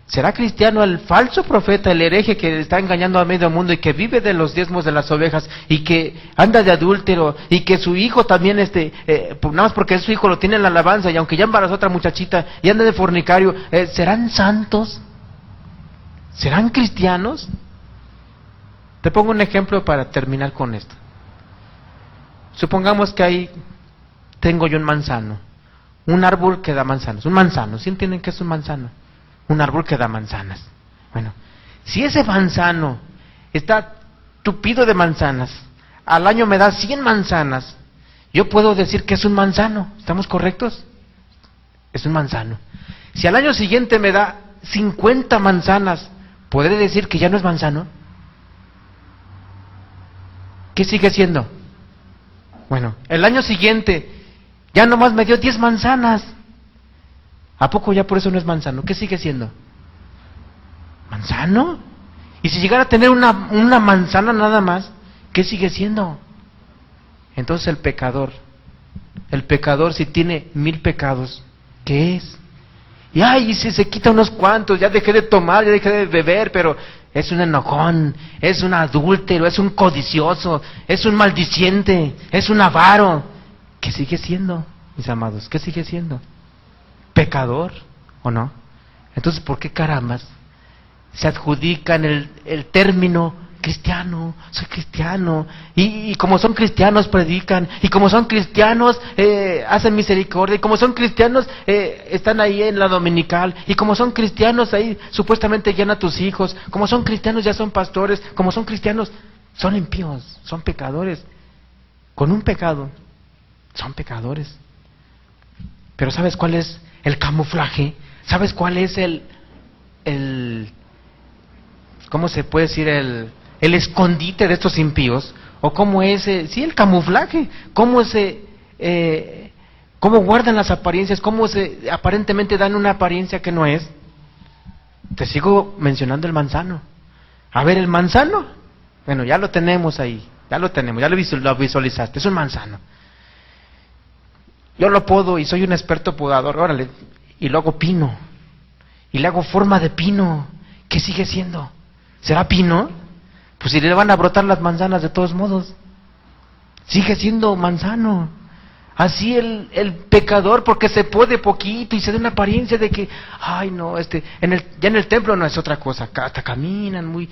¿Será cristiano el falso profeta, el hereje que está engañando a medio mundo y que vive de los diezmos de las ovejas y que anda de adúltero y que su hijo también, nada más porque es su hijo, lo tiene en la alabanza y aunque ya embarazó a otra muchachita y anda de fornicario, ¿serán santos? ¿Serán cristianos? Te pongo un ejemplo para terminar con esto. Supongamos que ahí tengo yo un manzano, un árbol que da manzanos, un manzano, ¿sí entienden qué es un manzano? Un árbol que da manzanas. Bueno, si ese manzano está tupido de manzanas, al año me da 100 manzanas, yo puedo decir que es un manzano. ¿Estamos correctos? Es un manzano. Si al año siguiente me da 50 manzanas, ¿podré decir que ya no es manzano? ¿Qué sigue siendo? Bueno, el año siguiente ya nomás me dio 10 manzanas. ¿A poco ya por eso no es manzano? ¿Qué sigue siendo? ¿Manzano? Y si llegara a tener una manzana nada más, ¿qué sigue siendo? Entonces el pecador si tiene 1000 pecados, ¿qué es? Y si se quita unos cuantos, ya dejé de tomar, ya dejé de beber, pero es un enojón, es un adúltero, es un codicioso, es un maldiciente, es un avaro. ¿Qué sigue siendo, mis amados? ¿Qué sigue siendo? ¿Pecador o no? Entonces, ¿por qué carambas se adjudican el término cristiano, soy cristiano, y como son cristianos predican, y como son cristianos hacen misericordia, y como son cristianos están ahí en la dominical, y como son cristianos ahí supuestamente guían a tus hijos, como son cristianos ya son pastores, como son cristianos son impíos, son pecadores, con un pecado, son pecadores. Pero ¿sabes cuál es el camuflaje? ¿Sabes cuál es ¿cómo se puede decir? El escondite de estos impíos, o cómo es, sí, el camuflaje, cómo guardan las apariencias, cómo aparentemente dan una apariencia que no es. Te sigo mencionando el manzano. A ver, el manzano, bueno, ya lo tenemos ahí, ya lo visualizaste, es un manzano. Yo lo podo y soy un experto podador, órale, y lo hago pino, y le hago forma de pino. ¿Qué sigue siendo? ¿Será pino? Pues si le van a brotar las manzanas de todos modos, sigue siendo manzano. Así el pecador, porque se puede poquito y se da una apariencia de que, ay no, ya en el templo no es otra cosa, hasta caminan muy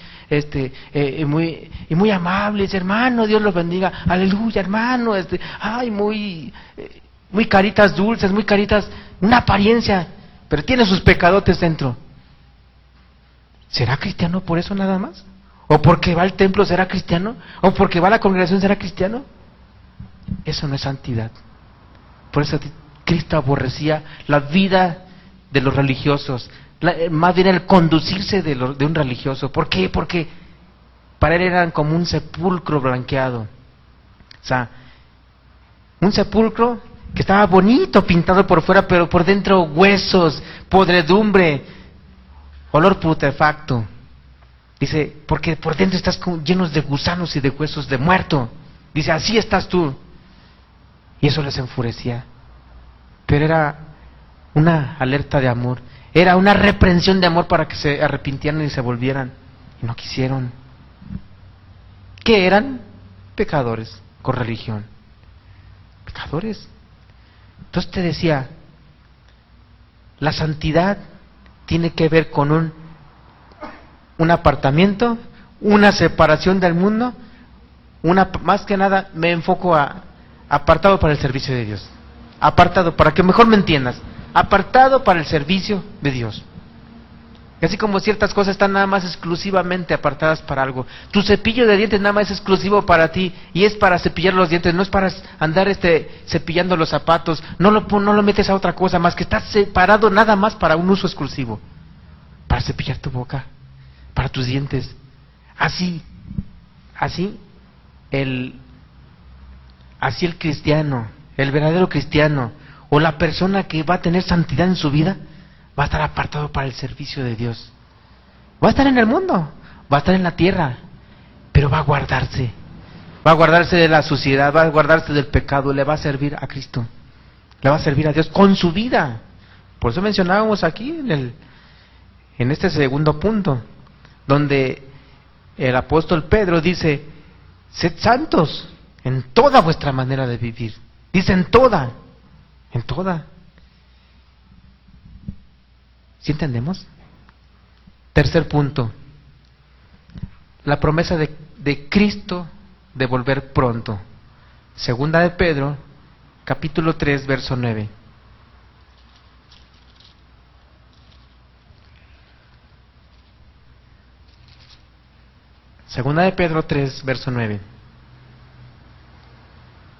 muy amables, hermano, Dios los bendiga, aleluya, hermano, ay, muy caritas dulces, muy caritas, una apariencia, pero tiene sus pecadotes dentro. ¿Será cristiano por eso nada más? ¿O porque va al templo será cristiano? ¿O porque va a la congregación será cristiano? Eso no es santidad. Por eso Cristo aborrecía la vida de los religiosos, más bien el conducirse de un religioso. ¿Por qué? Porque para él eran como un sepulcro blanqueado. O sea, un sepulcro que estaba bonito pintado por fuera, pero por dentro huesos, podredumbre, olor putrefacto. Dice, porque por dentro estás llenos de gusanos y de huesos de muerto. Dice, así estás tú. Y eso les enfurecía. Pero era una alerta de amor. Era una reprensión de amor para que se arrepintieran y se volvieran. Y no quisieron. ¿Qué eran? Pecadores con religión. Pecadores. Entonces te decía, la santidad tiene que ver con un apartamiento, una separación del mundo, más que nada me enfoco apartado para el servicio de Dios. Apartado, para que mejor me entiendas, apartado para el servicio de Dios. Y así como ciertas cosas están nada más exclusivamente apartadas para algo. Tu cepillo de dientes nada más es exclusivo para ti y es para cepillar los dientes, no es para andar cepillando los zapatos, no lo metes a otra cosa más que está separado nada más para un uso exclusivo. Para cepillar tu boca, para tus dientes. Así el cristiano, el verdadero cristiano, o la persona que va a tener santidad en su vida, va a estar apartado para el servicio de Dios. Va a estar en el mundo, va a estar en la tierra, pero va a guardarse de la suciedad, va a guardarse del pecado, le va a servir a Cristo, le va a servir a Dios con su vida. Por eso mencionábamos aquí en este segundo punto, donde el apóstol Pedro dice, sed santos en toda vuestra manera de vivir. Dice en toda. ¿Sí entendemos? Tercer punto, la promesa de Cristo de volver pronto. Segunda de Pedro, capítulo 3, verso 9. Segunda de Pedro 3, verso 9.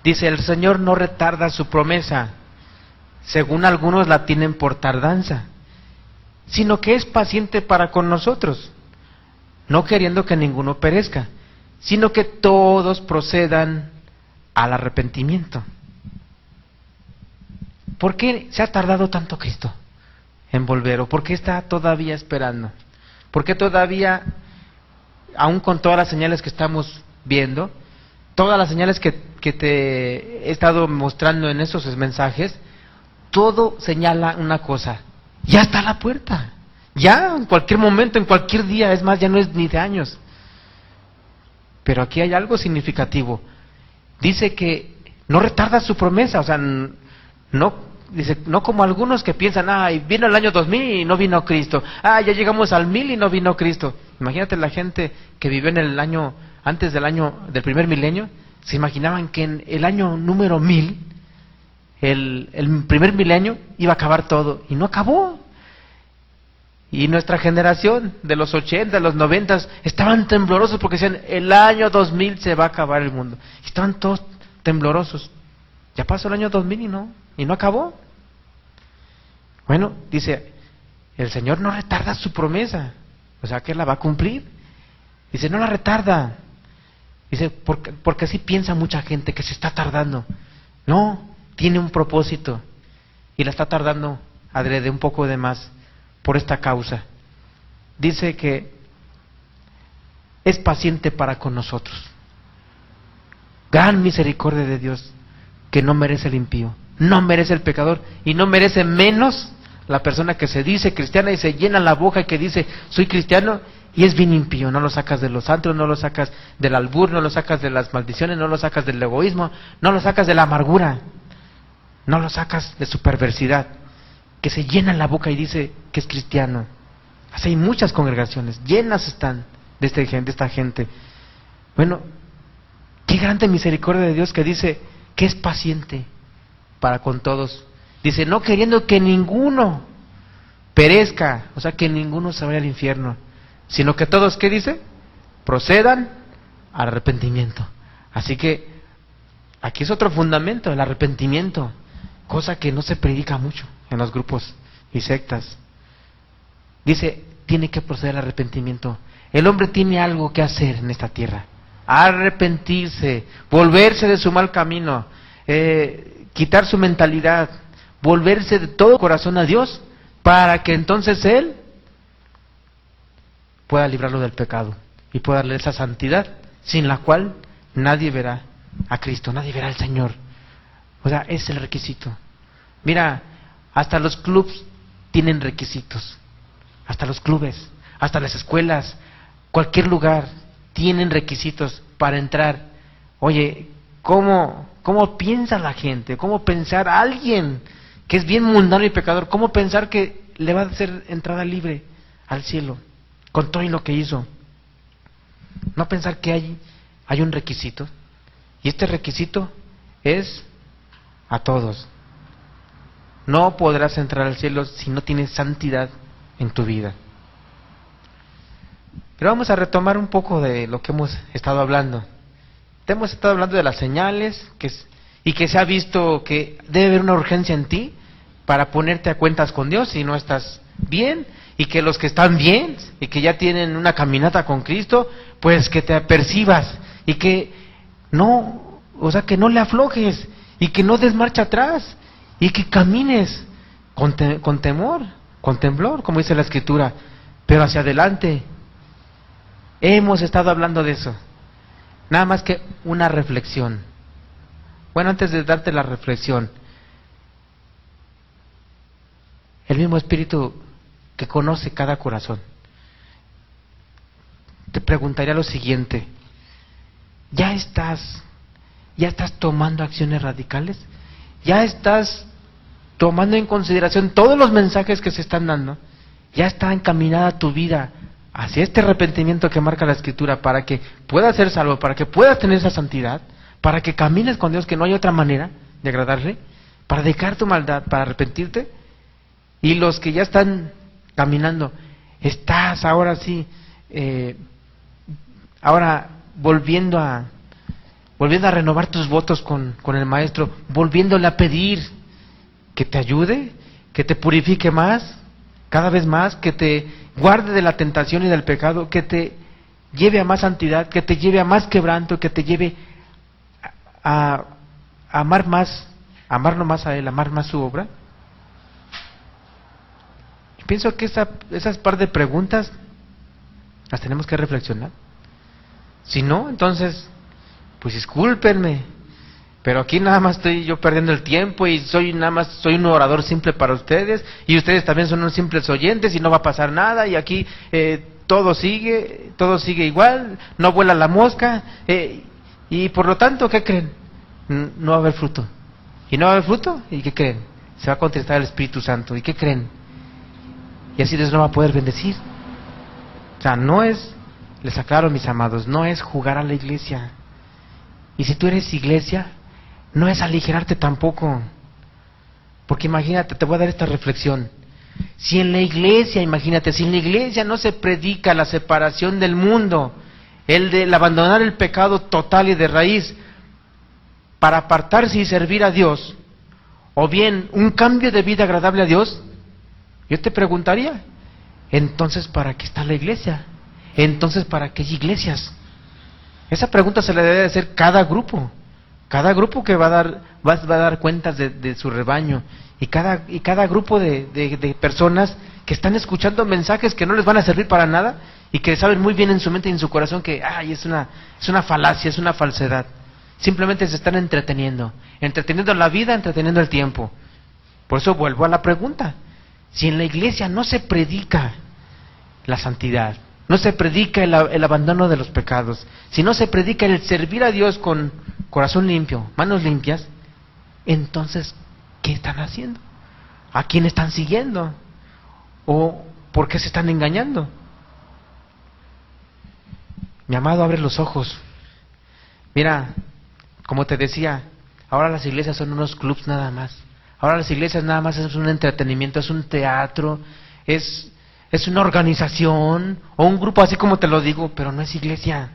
Dice, el Señor no retarda su promesa, según algunos la tienen por tardanza, sino que es paciente para con nosotros, no queriendo que ninguno perezca, sino que todos procedan al arrepentimiento. ¿Por qué se ha tardado tanto Cristo en volver? ¿O por qué está todavía esperando? ¿Por qué todavía, aún con todas las señales que estamos viendo, todas las señales que te he estado mostrando en estos mensajes, todo señala una cosa: ya está a la puerta, ya en cualquier momento, en cualquier día, es más, ya no es ni de años. Pero aquí hay algo significativo. Dice que no retarda su promesa, o sea, no dice, no como algunos que piensan, vino el año 2000 y no vino Cristo. Ya llegamos al 1000 y no vino Cristo. Imagínate la gente que vivió en el año, antes del primer milenio, se imaginaban que en el año número 1000, el primer milenio, iba a acabar todo. Y no acabó. Y nuestra generación de los 80, de los 90, estaban temblorosos porque decían, el año 2000 se va a acabar el mundo. Y estaban todos temblorosos. Ya pasó el año 2000 y no acabó. Bueno, dice, el Señor no retarda su promesa, o sea que la va a cumplir. Dice, no la retarda. Dice, porque así piensa mucha gente que se está tardando. No, tiene un propósito y la está tardando adrede un poco de más por esta causa. Dice que es paciente para con nosotros. Gran misericordia de Dios, que no merece el impío, no merece el pecador y no merece menos la persona que se dice cristiana y se llena la boca y que dice soy cristiano y es bien impío. No lo sacas de los antros, no lo sacas del albur, no lo sacas de las maldiciones, no lo sacas del egoísmo, no lo sacas de la amargura, no lo sacas de su perversidad, que se llena la boca y dice que es cristiano. Así hay muchas congregaciones, llenas están de esta gente. Bueno, qué grande misericordia de Dios que dice que es paciente para con todos. Dice, no queriendo que ninguno perezca, o sea, que ninguno se vaya al infierno, sino que todos, ¿qué dice? Procedan al arrepentimiento. Así que aquí es otro fundamento, el arrepentimiento, cosa que no se predica mucho en los grupos y sectas. Dice, tiene que proceder al arrepentimiento. El hombre tiene algo que hacer en esta tierra: arrepentirse, volverse de su mal camino, quitar su mentalidad, volverse de todo corazón a Dios, para que entonces Él pueda librarlo del pecado y pueda darle esa santidad sin la cual nadie verá a Cristo, nadie verá al Señor. O sea, es el requisito. Mira, hasta los clubs tienen requisitos, hasta los clubes, hasta las escuelas, cualquier lugar tienen requisitos para entrar. Oye, ¿cómo piensa la gente? ¿Cómo pensar a alguien que es bien mundano y pecador? ¿Cómo pensar que le va a hacer entrada libre al cielo con todo y lo que hizo? No pensar que hay un requisito, y este requisito es a todos. No podrás entrar al cielo si no tienes santidad en tu vida. Pero vamos a retomar un poco de lo que hemos estado hablando. Hemos estado hablando de las señales y que se ha visto que debe haber una urgencia en ti para ponerte a cuentas con Dios si no estás bien, y que los que están bien y que ya tienen una caminata con Cristo, pues que te apercibas y que no, o sea, que no le aflojes y que no des marcha atrás y que camines con temor, con temblor, como dice la Escritura, pero hacia adelante. Hemos estado hablando de eso. Nada más que una reflexión. Bueno, antes de darte la reflexión, el mismo Espíritu que conoce cada corazón te preguntaría lo siguiente: ¿ya estás tomando acciones radicales? ¿Ya estás tomando en consideración todos los mensajes que se están dando? ¿Ya está encaminada tu vida hacia este arrepentimiento que marca la Escritura, para que puedas ser salvo, para que puedas tener esa santidad, para que camines con Dios, que no hay otra manera de agradarle, para dejar tu maldad, para arrepentirte? Y los que ya están caminando, estás ahora sí, ahora volviendo a renovar tus votos con el Maestro, volviéndole a pedir que te ayude, que te purifique más, cada vez más, que te guarde de la tentación y del pecado, que te lleve a más santidad, que te lleve a más quebranto, que te lleve a amar más, amarlo más a Él, amar más su obra. Yo pienso que esas par de preguntas las tenemos que reflexionar. Si no, entonces, pues discúlpenme, pero aquí nada más estoy yo perdiendo el tiempo y soy un orador simple para ustedes, y ustedes también son unos simples oyentes y no va a pasar nada, y aquí todo sigue igual, no vuela la mosca, y por lo tanto, ¿qué creen? No va a haber fruto. ¿Y no va a haber fruto? ¿Y qué creen? se va a contristar el Espíritu Santo. ¿Y qué creen? Y así Dios no va a poder bendecir. O sea, no es, les aclaro mis amados, no es jugar a la iglesia. Y si tú eres iglesia, no es aligerarte tampoco. Porque imagínate, te voy a dar esta reflexión. Si en la iglesia, imagínate, si en la iglesia no se predica la separación del mundo, el abandonar el pecado total y de raíz, para apartarse y servir a Dios, o bien un cambio de vida agradable a Dios, yo te preguntaría, entonces ¿para qué está la iglesia? Entonces ¿para qué hay iglesias? Esa pregunta se le debe hacer cada grupo que va a dar cuentas de su rebaño, y cada grupo de personas que están escuchando mensajes que no les van a servir para nada y que saben muy bien en su mente y en su corazón que es una falacia, es una falsedad. Simplemente se están entreteniendo la vida, entreteniendo el tiempo. Por eso vuelvo a la pregunta: si en la iglesia no se predica la santidad, no se predica el abandono de los pecados, si no se predica el servir a Dios con corazón limpio, manos limpias, entonces ¿qué están haciendo? ¿A quién están siguiendo? ¿O por qué se están engañando? Mi amado, abre los ojos. Mira, como te decía, ahora las iglesias son unos clubs nada más. Ahora las iglesias nada más es un entretenimiento, es un teatro, es una organización o un grupo, así como te lo digo, pero no es iglesia.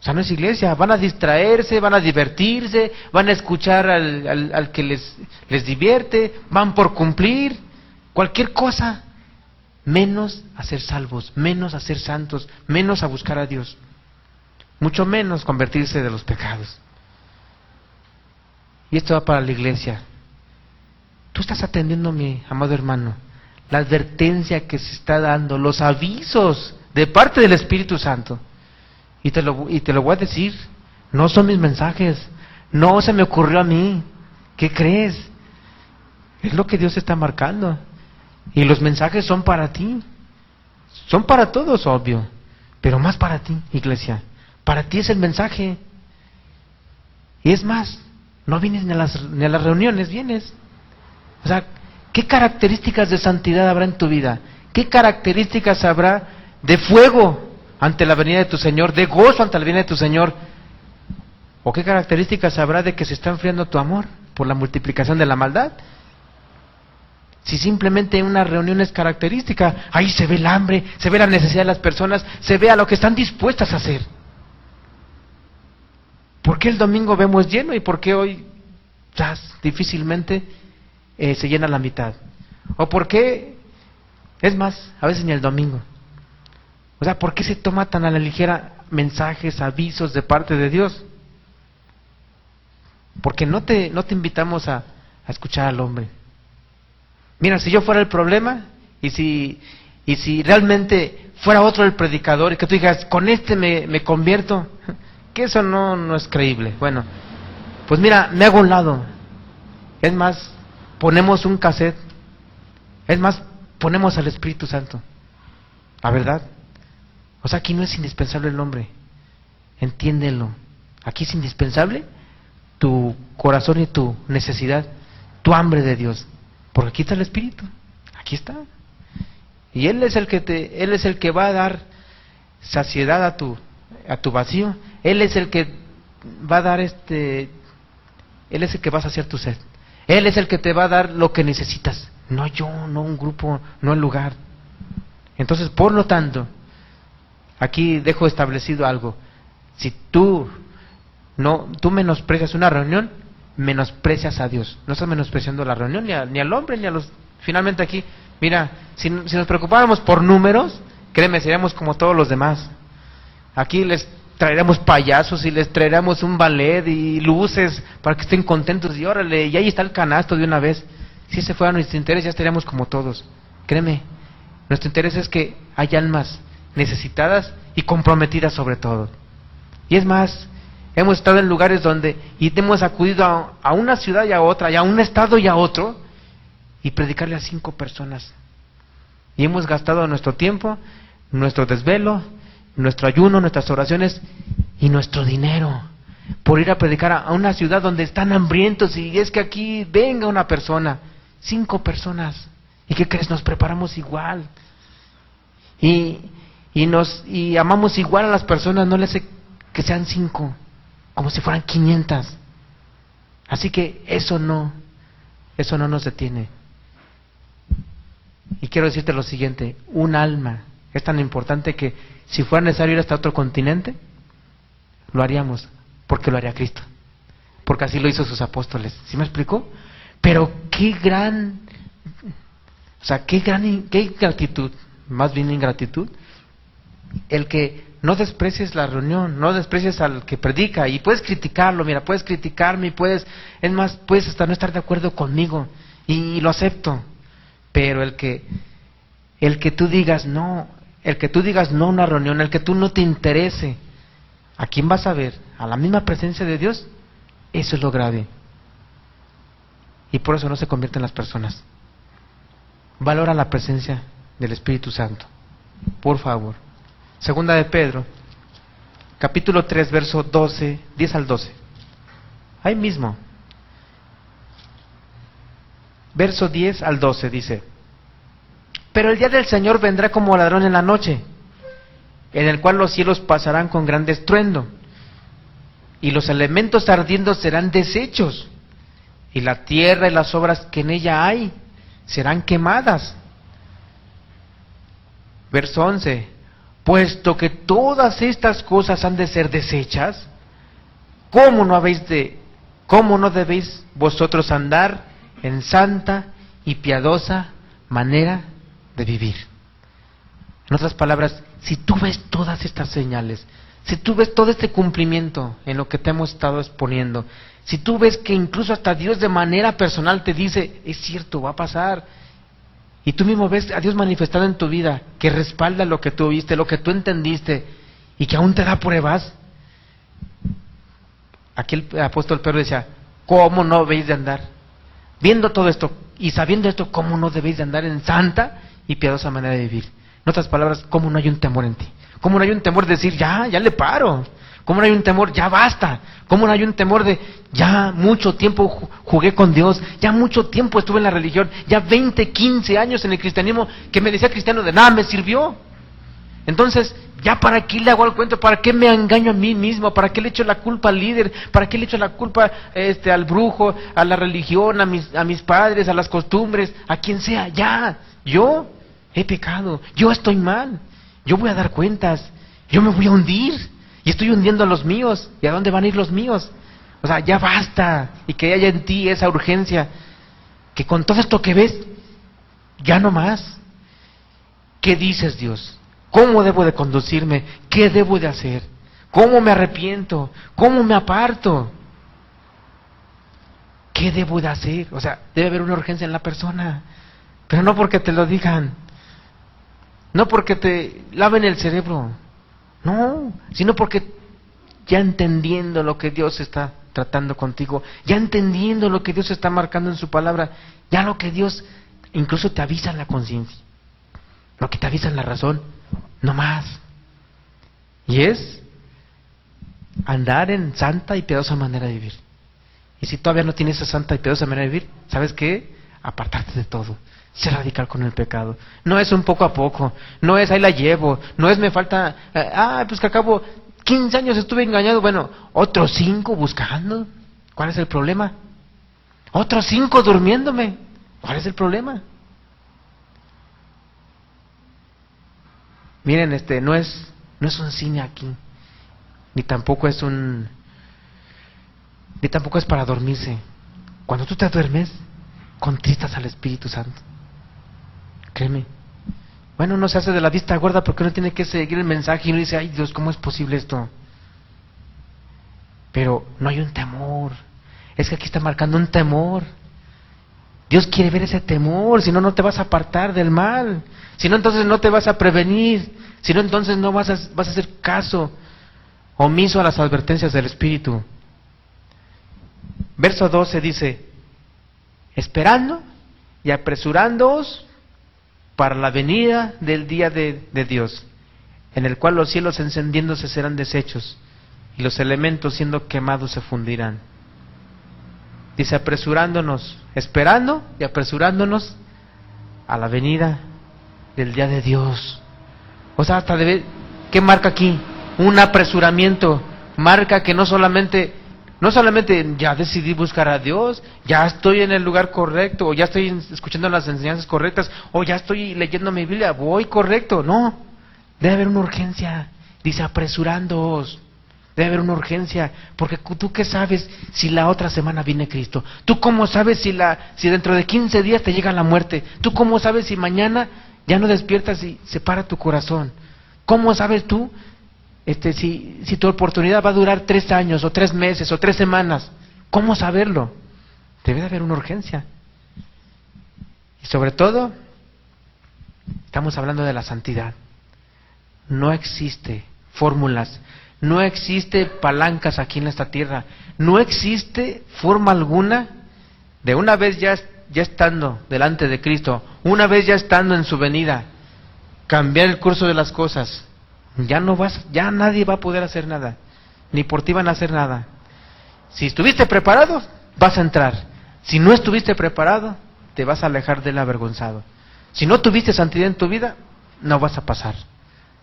O sea, no es iglesia. Van a distraerse, van a divertirse, van a escuchar al que les divierte, van por cumplir cualquier cosa, menos a ser salvos, menos a ser santos, menos a buscar a Dios, mucho menos convertirse de los pecados. Y esto va para la iglesia. Tú estás atendiendo, mi amado hermano, la advertencia que se está dando, los avisos de parte del Espíritu Santo. Y te lo voy a decir, no son mis mensajes, no se me ocurrió a mí. ¿Qué crees? Es lo que Dios está marcando. Y los mensajes son para ti. Son para todos, obvio, pero más para ti, iglesia. Para ti es el mensaje. Y es más, no vienes ni a las reuniones, vienes. O sea, ¿qué características de santidad habrá en tu vida? ¿Qué características habrá de fuego ante la venida de tu Señor, de gozo ante la venida de tu Señor? ¿O qué características habrá de que se está enfriando tu amor por la multiplicación de la maldad? Si simplemente una reunión es característica, ahí se ve el hambre, se ve la necesidad de las personas, se ve a lo que están dispuestas a hacer. ¿Por qué el domingo vemos lleno y por qué hoy difícilmente se llena la mitad? ¿O por qué, es más, a veces ni el domingo? O sea, ¿por qué se toma tan a la ligera mensajes, avisos de parte de Dios? Porque no te invitamos a escuchar al hombre. Mira, si yo fuera el problema, y si realmente fuera otro el predicador, y que tú digas, con este me convierto, que eso no es creíble. Bueno, pues mira, me hago a un lado. Es más, ponemos un cassette. Es más, ponemos al Espíritu Santo. ¿La verdad? O sea, aquí no es indispensable el hombre. Entiéndelo. Aquí es indispensable tu corazón y tu necesidad, tu hambre de Dios. Porque aquí está el Espíritu. Aquí está. Y Él es el que va a dar saciedad a tu vacío. Él es el que va a dar Él es el que va a saciar tu sed. Él es el que te va a dar lo que necesitas. No yo, no un grupo, no el lugar. Entonces, por lo tanto, aquí dejo establecido algo. Si tú menosprecias una reunión, menosprecias a Dios. No estás menospreciando la reunión, ni al hombre, ni a los... Finalmente aquí, mira, si nos preocupáramos por números, créeme, seríamos como todos los demás. Aquí les traeremos payasos y les traeremos un ballet y luces para que estén contentos y órale, y ahí está el canasto de una vez. Si ese fuera nuestro interés, ya estaríamos como todos. Créeme, nuestro interés es que hay almas necesitadas y comprometidas sobre todo. Y es más, hemos estado en lugares donde y hemos acudido a una ciudad y a otra, y a un estado y a otro, y predicarle a 5 personas. Y hemos gastado nuestro tiempo, nuestro desvelo, nuestro ayuno, nuestras oraciones y nuestro dinero. por ir a predicar a una ciudad donde están hambrientos, y es que aquí venga una persona, 5 personas, ¿y qué crees? Nos preparamos igual, y amamos igual a las personas, no les hace que sean 5, como si fueran 500. Así que eso no nos detiene. Y quiero decirte lo siguiente: un alma es tan importante que si fuera necesario ir hasta otro continente, lo haríamos, porque lo haría Cristo, porque así lo hizo sus apóstoles. ¿Sí me explicó? Pero qué ingratitud, más bien ingratitud, el que no desprecies la reunión, no desprecies al que predica. Y puedes criticarlo, mira, puedes criticarme, puedes hasta no estar de acuerdo conmigo, y lo acepto. Pero el que tú digas no, a una reunión, el que tú no te interese, ¿a quién vas a ver? ¿A la misma presencia de Dios? Eso es lo grave. Y por eso no se convierten las personas. Valora la presencia del Espíritu Santo, por favor. Segunda de Pedro, capítulo 3, verso 10 al 12. Ahí mismo. Verso 10 al 12 dice: pero el día del Señor vendrá como ladrón en la noche, en el cual los cielos pasarán con gran estruendo, y los elementos ardiendo serán deshechos, y la tierra y las obras que en ella hay serán quemadas. Verso 11: puesto que todas estas cosas han de ser deshechas, ¿cómo no debéis vosotros andar en santa y piadosa manera de vivir? En otras palabras, si tú ves todas estas señales, si tú ves todo este cumplimiento en lo que te hemos estado exponiendo, si tú ves que incluso hasta Dios de manera personal te dice, es cierto, va a pasar, y tú mismo ves a Dios manifestado en tu vida, que respalda lo que tú viste, lo que tú entendiste, y que aún te da pruebas. Aquí el apóstol Pedro decía, ¿cómo no debéis de andar? Viendo todo esto y sabiendo esto, ¿cómo no debéis de andar en santa y piadosa manera de vivir? En otras palabras, ¿cómo no hay un temor en ti? ¿Cómo no hay un temor de decir, ya le paro? ¿Cómo no hay un temor, ya basta? ¿Cómo no hay un temor de, ya mucho tiempo jugué con Dios, ya mucho tiempo estuve en la religión, ya 20, 15 años en el cristianismo, que me decía cristiano, de nada me sirvió? Entonces, ¿ya para qué le hago el cuento? ¿Para qué me engaño a mí mismo? ¿Para qué le echo la culpa al líder? ¿Para qué le echo la culpa al brujo, a la religión, a mis padres, a las costumbres, a quien sea? Ya, yo he pecado, yo estoy mal, yo voy a dar cuentas, yo me voy a hundir, y estoy hundiendo a los míos. ¿Y a dónde van a ir los míos? O sea, ya basta, y que haya en ti esa urgencia, que con todo esto que ves, ya no más. ¿Qué dices, Dios? ¿Cómo debo de conducirme? ¿Qué debo de hacer? ¿Cómo me arrepiento? ¿Cómo me aparto? ¿Qué debo de hacer? O sea, debe haber una urgencia en la persona, pero no porque te lo digan, no porque te laven el cerebro, no, sino porque ya entendiendo lo que Dios está tratando contigo, ya entendiendo lo que Dios está marcando en su palabra, ya lo que Dios incluso te avisa en la conciencia, lo que te avisa en la razón, no más. Y es andar en santa y piadosa manera de vivir. Y si todavía no tienes esa santa y piadosa manera de vivir, ¿sabes qué? Apartarte de todo, ser radical con el pecado. No es un poco a poco, no es ahí la llevo, no es me falta, pues que acabo 15 años estuve engañado, bueno, otros 5 buscando, ¿cuál es el problema? Otros 5 durmiéndome, ¿cuál es el problema? Miren, no es un cine aquí, ni tampoco es para dormirse. Cuando tú te duermes, contristas al Espíritu Santo. Créeme. Bueno, uno se hace de la vista gorda porque uno tiene que seguir el mensaje y uno dice, ay Dios, ¿cómo es posible esto? Pero no hay un temor. Es que aquí está marcando un temor. Dios quiere ver ese temor, si no, no te vas a apartar del mal. Si no, entonces no te vas a prevenir. Si no, entonces no vas a hacer caso omiso a las advertencias del Espíritu. Verso 12 dice, esperando y apresurándoos para la venida del día de Dios, en el cual los cielos encendiéndose serán deshechos, y los elementos siendo quemados se fundirán. Dice, apresurándonos, esperando y apresurándonos a la venida del día de Dios. O sea, hasta ¿qué marca aquí? Un apresuramiento. Marca que no solamente ya decidí buscar a Dios, ya estoy en el lugar correcto, o ya estoy escuchando las enseñanzas correctas, o ya estoy leyendo mi Biblia, voy correcto. No, debe haber una urgencia. Dice, apresurándoos. Debe haber una urgencia, porque tú qué sabes si la otra semana viene Cristo. Tú cómo sabes si dentro de 15 días te llega la muerte. Tú cómo sabes si mañana ya no despiertas y se para tu corazón. ¿Cómo sabes tú si tu oportunidad va a durar 3 años o 3 meses o 3 semanas? ¿Cómo saberlo? Debe de haber una urgencia. Y sobre todo, estamos hablando de la santidad. No existe fórmulas, no existe palancas aquí en esta tierra, no existe forma alguna de una vez ya estando delante de Cristo, una vez ya estando en su venida, cambiar el curso de las cosas. Ya nadie va a poder hacer nada, ni por ti van a hacer nada. Si estuviste preparado, vas a entrar. Si no estuviste preparado, te vas a alejar del avergonzado. Si no tuviste santidad en tu vida, no vas a pasar.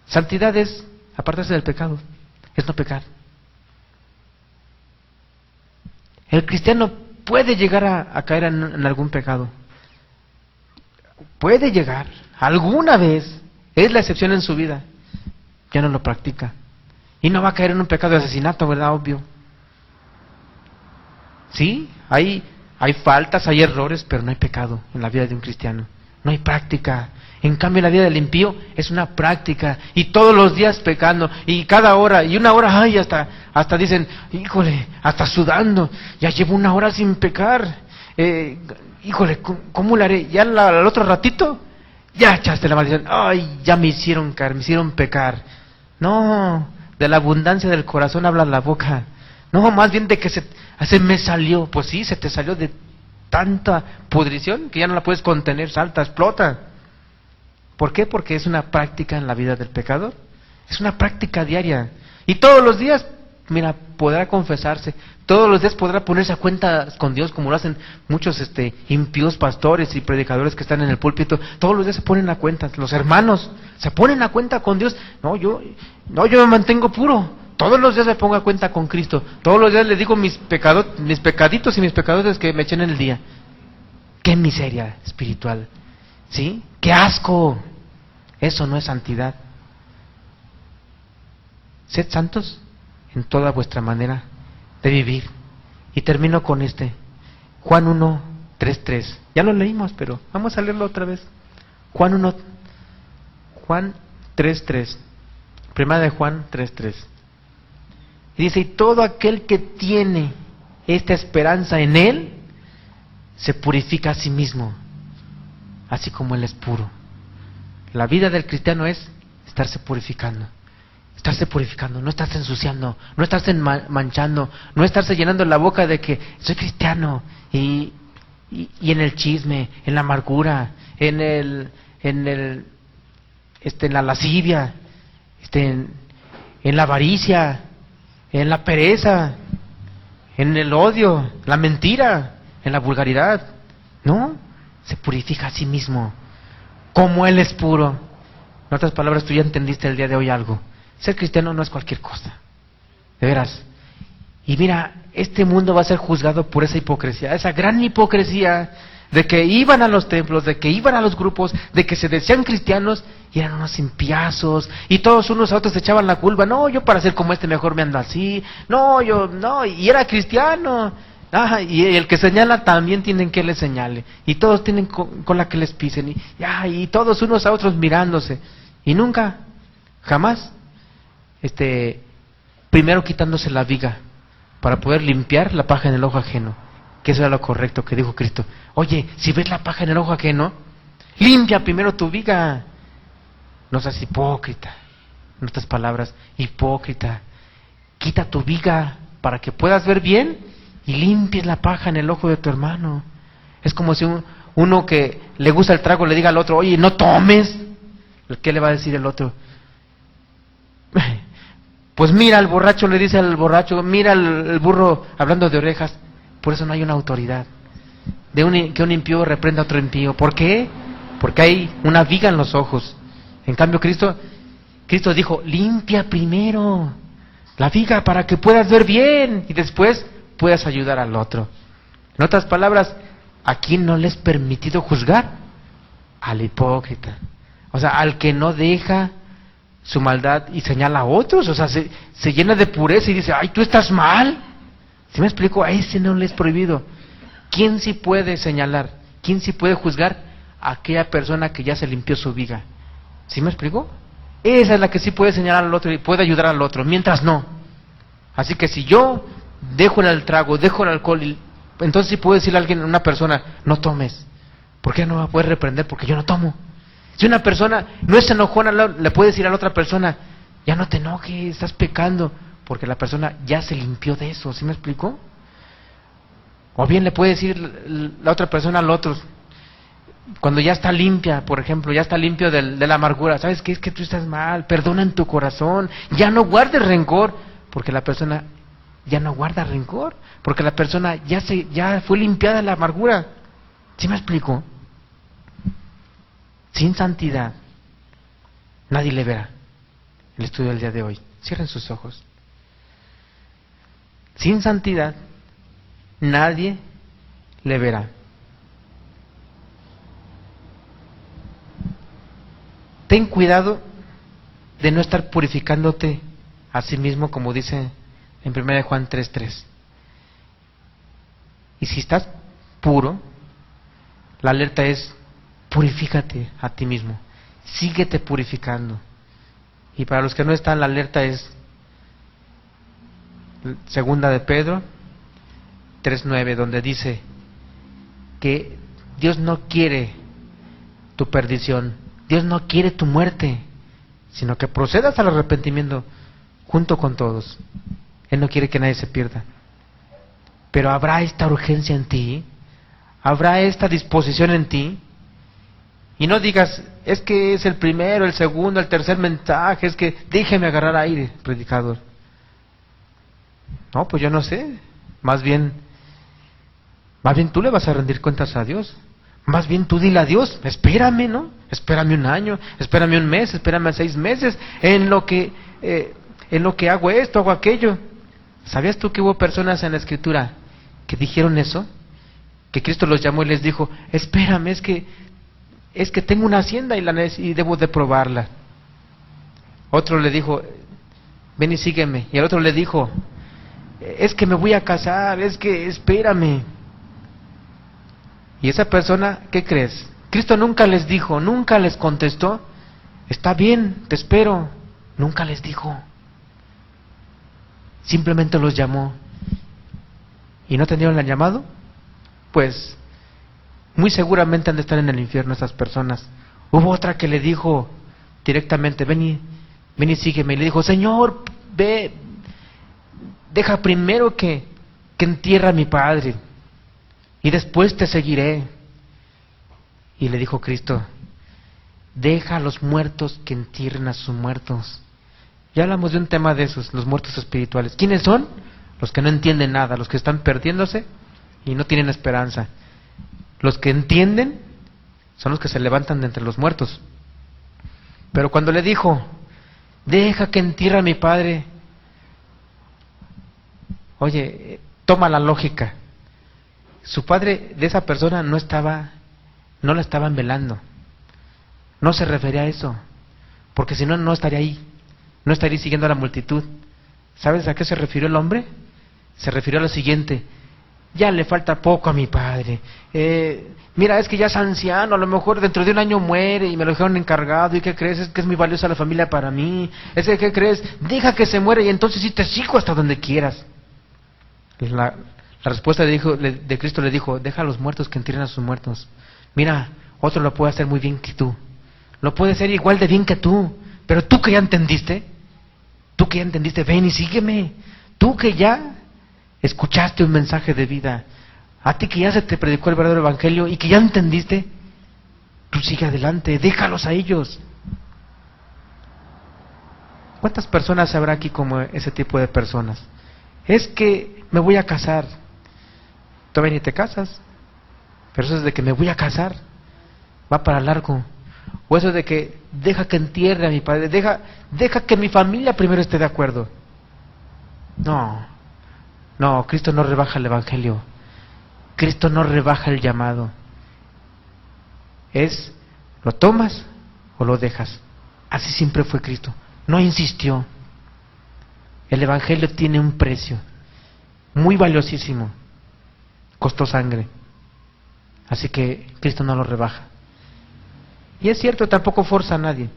Santidad es apartarse del pecado, es no pecar. El cristiano puede llegar a caer en algún pecado. Puede llegar, alguna vez, es la excepción en su vida. Ya no lo practica. Y no va a caer en un pecado de asesinato, ¿verdad? Obvio. Sí, hay faltas, hay errores, pero no hay pecado en la vida de un cristiano. No hay práctica. En cambio, la vida del impío es una práctica. Y todos los días pecando. Y cada hora, y una hora, ay, hasta dicen, híjole, hasta sudando. Ya llevo 1 hora sin pecar. Híjole, ¿cómo lo haré? Ya al otro ratito, ya echaste la maldición. Ay, ya me hicieron caer, me hicieron pecar. No, de la abundancia del corazón habla la boca. No, más bien de que se me salió. Pues sí, se te salió de tanta pudrición que ya no la puedes contener, salta, explota. ¿Por qué? Porque es una práctica en la vida del pecador. Es una práctica diaria. Y todos los días, mira, podrá confesarse. Todos los días podrá ponerse a cuentas con Dios, como lo hacen muchos impíos pastores y predicadores que están en el púlpito. Todos los días se ponen a cuentas. Los hermanos se ponen a cuenta con Dios. Yo me mantengo puro. Todos los días me pongo a cuenta con Cristo. Todos los días le digo mis pecaditos y mis pecadores que me echen en el día. ¡Qué miseria espiritual! ¿Sí? ¡Qué asco! Eso no es santidad. Sed santos en toda vuestra manera de vivir. Y termino con Juan 1, 3. Ya lo leímos, pero vamos a leerlo otra vez. Juan 3. Primera de Juan 3. Y dice, y todo aquel que tiene esta esperanza en Él, se purifica a sí mismo, así como Él es puro. La vida del cristiano es estarse purificando, no estarse ensuciando, no estarse manchando, no estarse llenando la boca de que soy cristiano y en el chisme, en la amargura, en la lascivia, en la avaricia, en la pereza, en el odio, la mentira, en la vulgaridad. No, se purifica a sí mismo, como Él es puro. En otras palabras, tú ya entendiste el día de hoy algo. Ser cristiano no es cualquier cosa, de veras. Y mira, este mundo va a ser juzgado por esa hipocresía, esa gran hipocresía de que iban a los templos, de que iban a los grupos, de que se decían cristianos y eran unos impiazos, y todos unos a otros se echaban la culpa. No, yo para ser como mejor me ando así. No, y era cristiano. Y el que señala también tienen que le señale, y todos tienen con la que les pisen, y todos unos a otros mirándose, y nunca, jamás, primero quitándose la viga para poder limpiar la paja en el ojo ajeno, que eso era lo correcto que dijo Cristo. Oye, si ves la paja en el ojo ajeno, limpia primero tu viga. No seas hipócrita. En otras palabras, hipócrita. Quita tu viga para que puedas ver bien y limpies la paja en el ojo de tu hermano. Es como si uno que le gusta el trago le diga al otro, oye, no tomes. ¿Qué le va a decir el otro? Pues mira, al borracho le dice al borracho, mira al burro hablando de orejas. Por eso no hay una autoridad que un impío reprenda a otro impío. ¿Por qué? Porque hay una viga en los ojos. En cambio Cristo dijo, limpia primero la viga para que puedas ver bien y después puedas ayudar al otro. En otras palabras, ¿a quién no le es permitido juzgar? Al hipócrita. O sea, al que no deja su maldad y señala a otros. O sea, se llena de pureza y dice, ay, tú estás mal. ¿Sí me explico? A ese no le es prohibido. ¿Quién sí puede señalar? ¿Quién sí puede juzgar? A aquella persona que ya se limpió su viga. ¿Sí me explico? Esa es la que sí puede señalar al otro y puede ayudar al otro, mientras no. Así que si yo dejo el trago, dejo el alcohol, entonces sí puedo decirle a alguien, a una persona, no tomes. ¿Por qué no va a poder reprender? Porque yo no tomo. Si una persona no es enojona, le puede decir a la otra persona, ya no te enojes, estás pecando, porque la persona ya se limpió de eso. ¿Sí me explico? O bien le puede decir la otra persona al otro, cuando ya está limpia, por ejemplo, ya está limpio de la amargura, ¿sabes qué? Es que tú estás mal, perdona en tu corazón, ya no guardes rencor, porque la persona ya no guarda rencor, porque la persona ya fue limpiada de la amargura. ¿Sí me explico? Sin santidad nadie le verá. El estudio del día de hoy, cierren sus ojos. Sin santidad nadie le verá. Ten cuidado de no estar purificándote a sí mismo, como dice en 1 Juan 3:3. Y si estás puro, la alerta es, purifícate a ti mismo, síguete purificando. Y para los que no están, la alerta es 2 de Pedro 3:9, donde dice que Dios no quiere tu perdición, Dios no quiere tu muerte, sino que procedas al arrepentimiento junto con todos. Él no quiere que nadie se pierda. Pero habrá esta urgencia en ti, habrá esta disposición en ti, y no digas, es que es el primero, el segundo, el tercer mensaje, es que déjeme agarrar aire, predicador. No, pues yo no sé, más bien tú le vas a rendir cuentas a Dios. Más bien tú dile a Dios, espérame, ¿no? Espérame 1 año, espérame 1 mes, espérame 6 meses, en lo que hago esto, hago aquello. ¿Sabías tú que hubo personas en la Escritura que dijeron eso? Que Cristo los llamó y les dijo, espérame, es que tengo una hacienda y debo de probarla. Otro le dijo, ven y sígueme. Y el otro le dijo, es que me voy a casar, es que espérame. Y esa persona, ¿qué crees? Cristo nunca les dijo, nunca les contestó, está bien, te espero. Nunca les dijo. Simplemente los llamó. ¿Y no atendieron el llamado? Pues muy seguramente han de estar en el infierno esas personas. Hubo otra que le dijo directamente, ven y sígueme. Y le dijo, Señor, ve, deja primero que entierre a mi padre, y después te seguiré. Y le dijo Cristo, deja a los muertos que entierren a sus muertos. Ya hablamos de un tema de esos, los muertos espirituales. ¿Quiénes son? Los que no entienden nada, los que están perdiéndose y no tienen esperanza. Los que entienden son los que se levantan de entre los muertos. Pero cuando le dijo, deja que entierre a mi padre, oye, toma la lógica. Su padre de esa persona no la estaban velando. No se refería a eso, porque si no, no estaría ahí, no estaría siguiendo a la multitud. ¿Sabes a qué se refirió el hombre? Se refirió a lo siguiente: ya le falta poco a mi padre, mira, es que ya es anciano, a lo mejor dentro de 1 año muere y me lo dejaron encargado, y ¿qué crees? Es que es muy valiosa la familia para mí, es que ¿qué crees? Deja que se muera y entonces sí te sigo hasta donde quieras. La respuesta de Cristo le dijo, deja a los muertos que entierren a sus muertos. Mira, otro lo puede hacer muy bien que tú, lo puede hacer igual de bien que tú, pero tú que ya entendiste, ven y sígueme. Tú que ya escuchaste un mensaje de vida, a ti que ya se te predicó el verdadero evangelio y que ya entendiste, tú sigue adelante, déjalos a ellos. ¿Cuántas personas habrá aquí como ese tipo de personas? Es que me voy a casar. Todavía ni te casas, pero eso es de que me voy a casar, va para largo. O eso de que deja que entierre a mi padre, deja que mi familia primero esté de acuerdo. No, Cristo no rebaja el evangelio. Cristo no rebaja el llamado. Es, lo tomas o lo dejas. Así siempre fue Cristo. No insistió. El evangelio tiene un precio muy valiosísimo. Costó sangre. Así que Cristo no lo rebaja. Y es cierto, tampoco forza a nadie.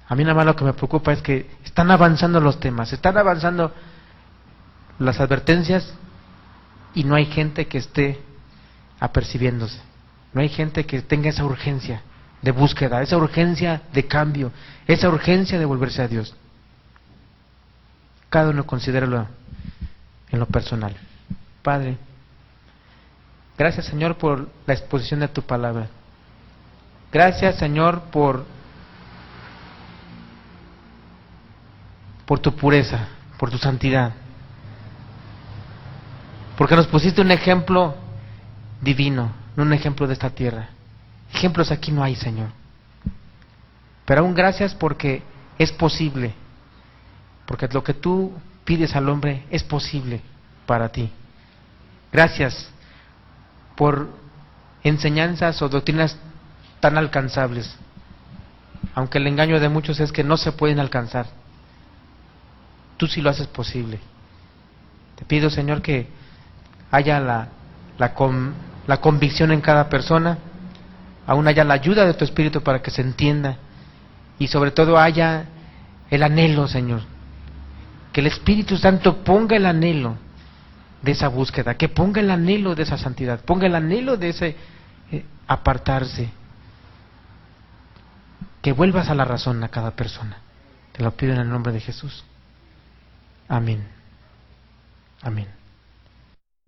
A mí nada más lo que me preocupa es que están avanzando los temas, están avanzando las advertencias y no hay gente que esté apercibiéndose. No hay gente que tenga esa urgencia de búsqueda, esa urgencia de cambio, esa urgencia de volverse a Dios. Cada uno considéralo en lo personal. Padre, gracias, Señor, por la exposición de tu palabra. Gracias, Señor, por tu pureza, por tu santidad. Porque nos pusiste un ejemplo divino, no un ejemplo de esta tierra. Ejemplos aquí no hay, Señor. Pero aún gracias porque es posible. Porque lo que tú pides al hombre es posible para ti. Gracias por enseñanzas o doctrinas tan alcanzables, aunque el engaño de muchos es que no se pueden alcanzar. Tú sí lo haces posible. Te pido, Señor, que haya la convicción en cada persona, aún haya la ayuda de tu Espíritu para que se entienda, y sobre todo haya el anhelo, Señor, que el Espíritu Santo ponga el anhelo de esa búsqueda, que ponga el anhelo de esa santidad, ponga el anhelo de ese apartarse, que vuelvas a la razón a cada persona. Te lo pido en el nombre de Jesús. Amén. Amén.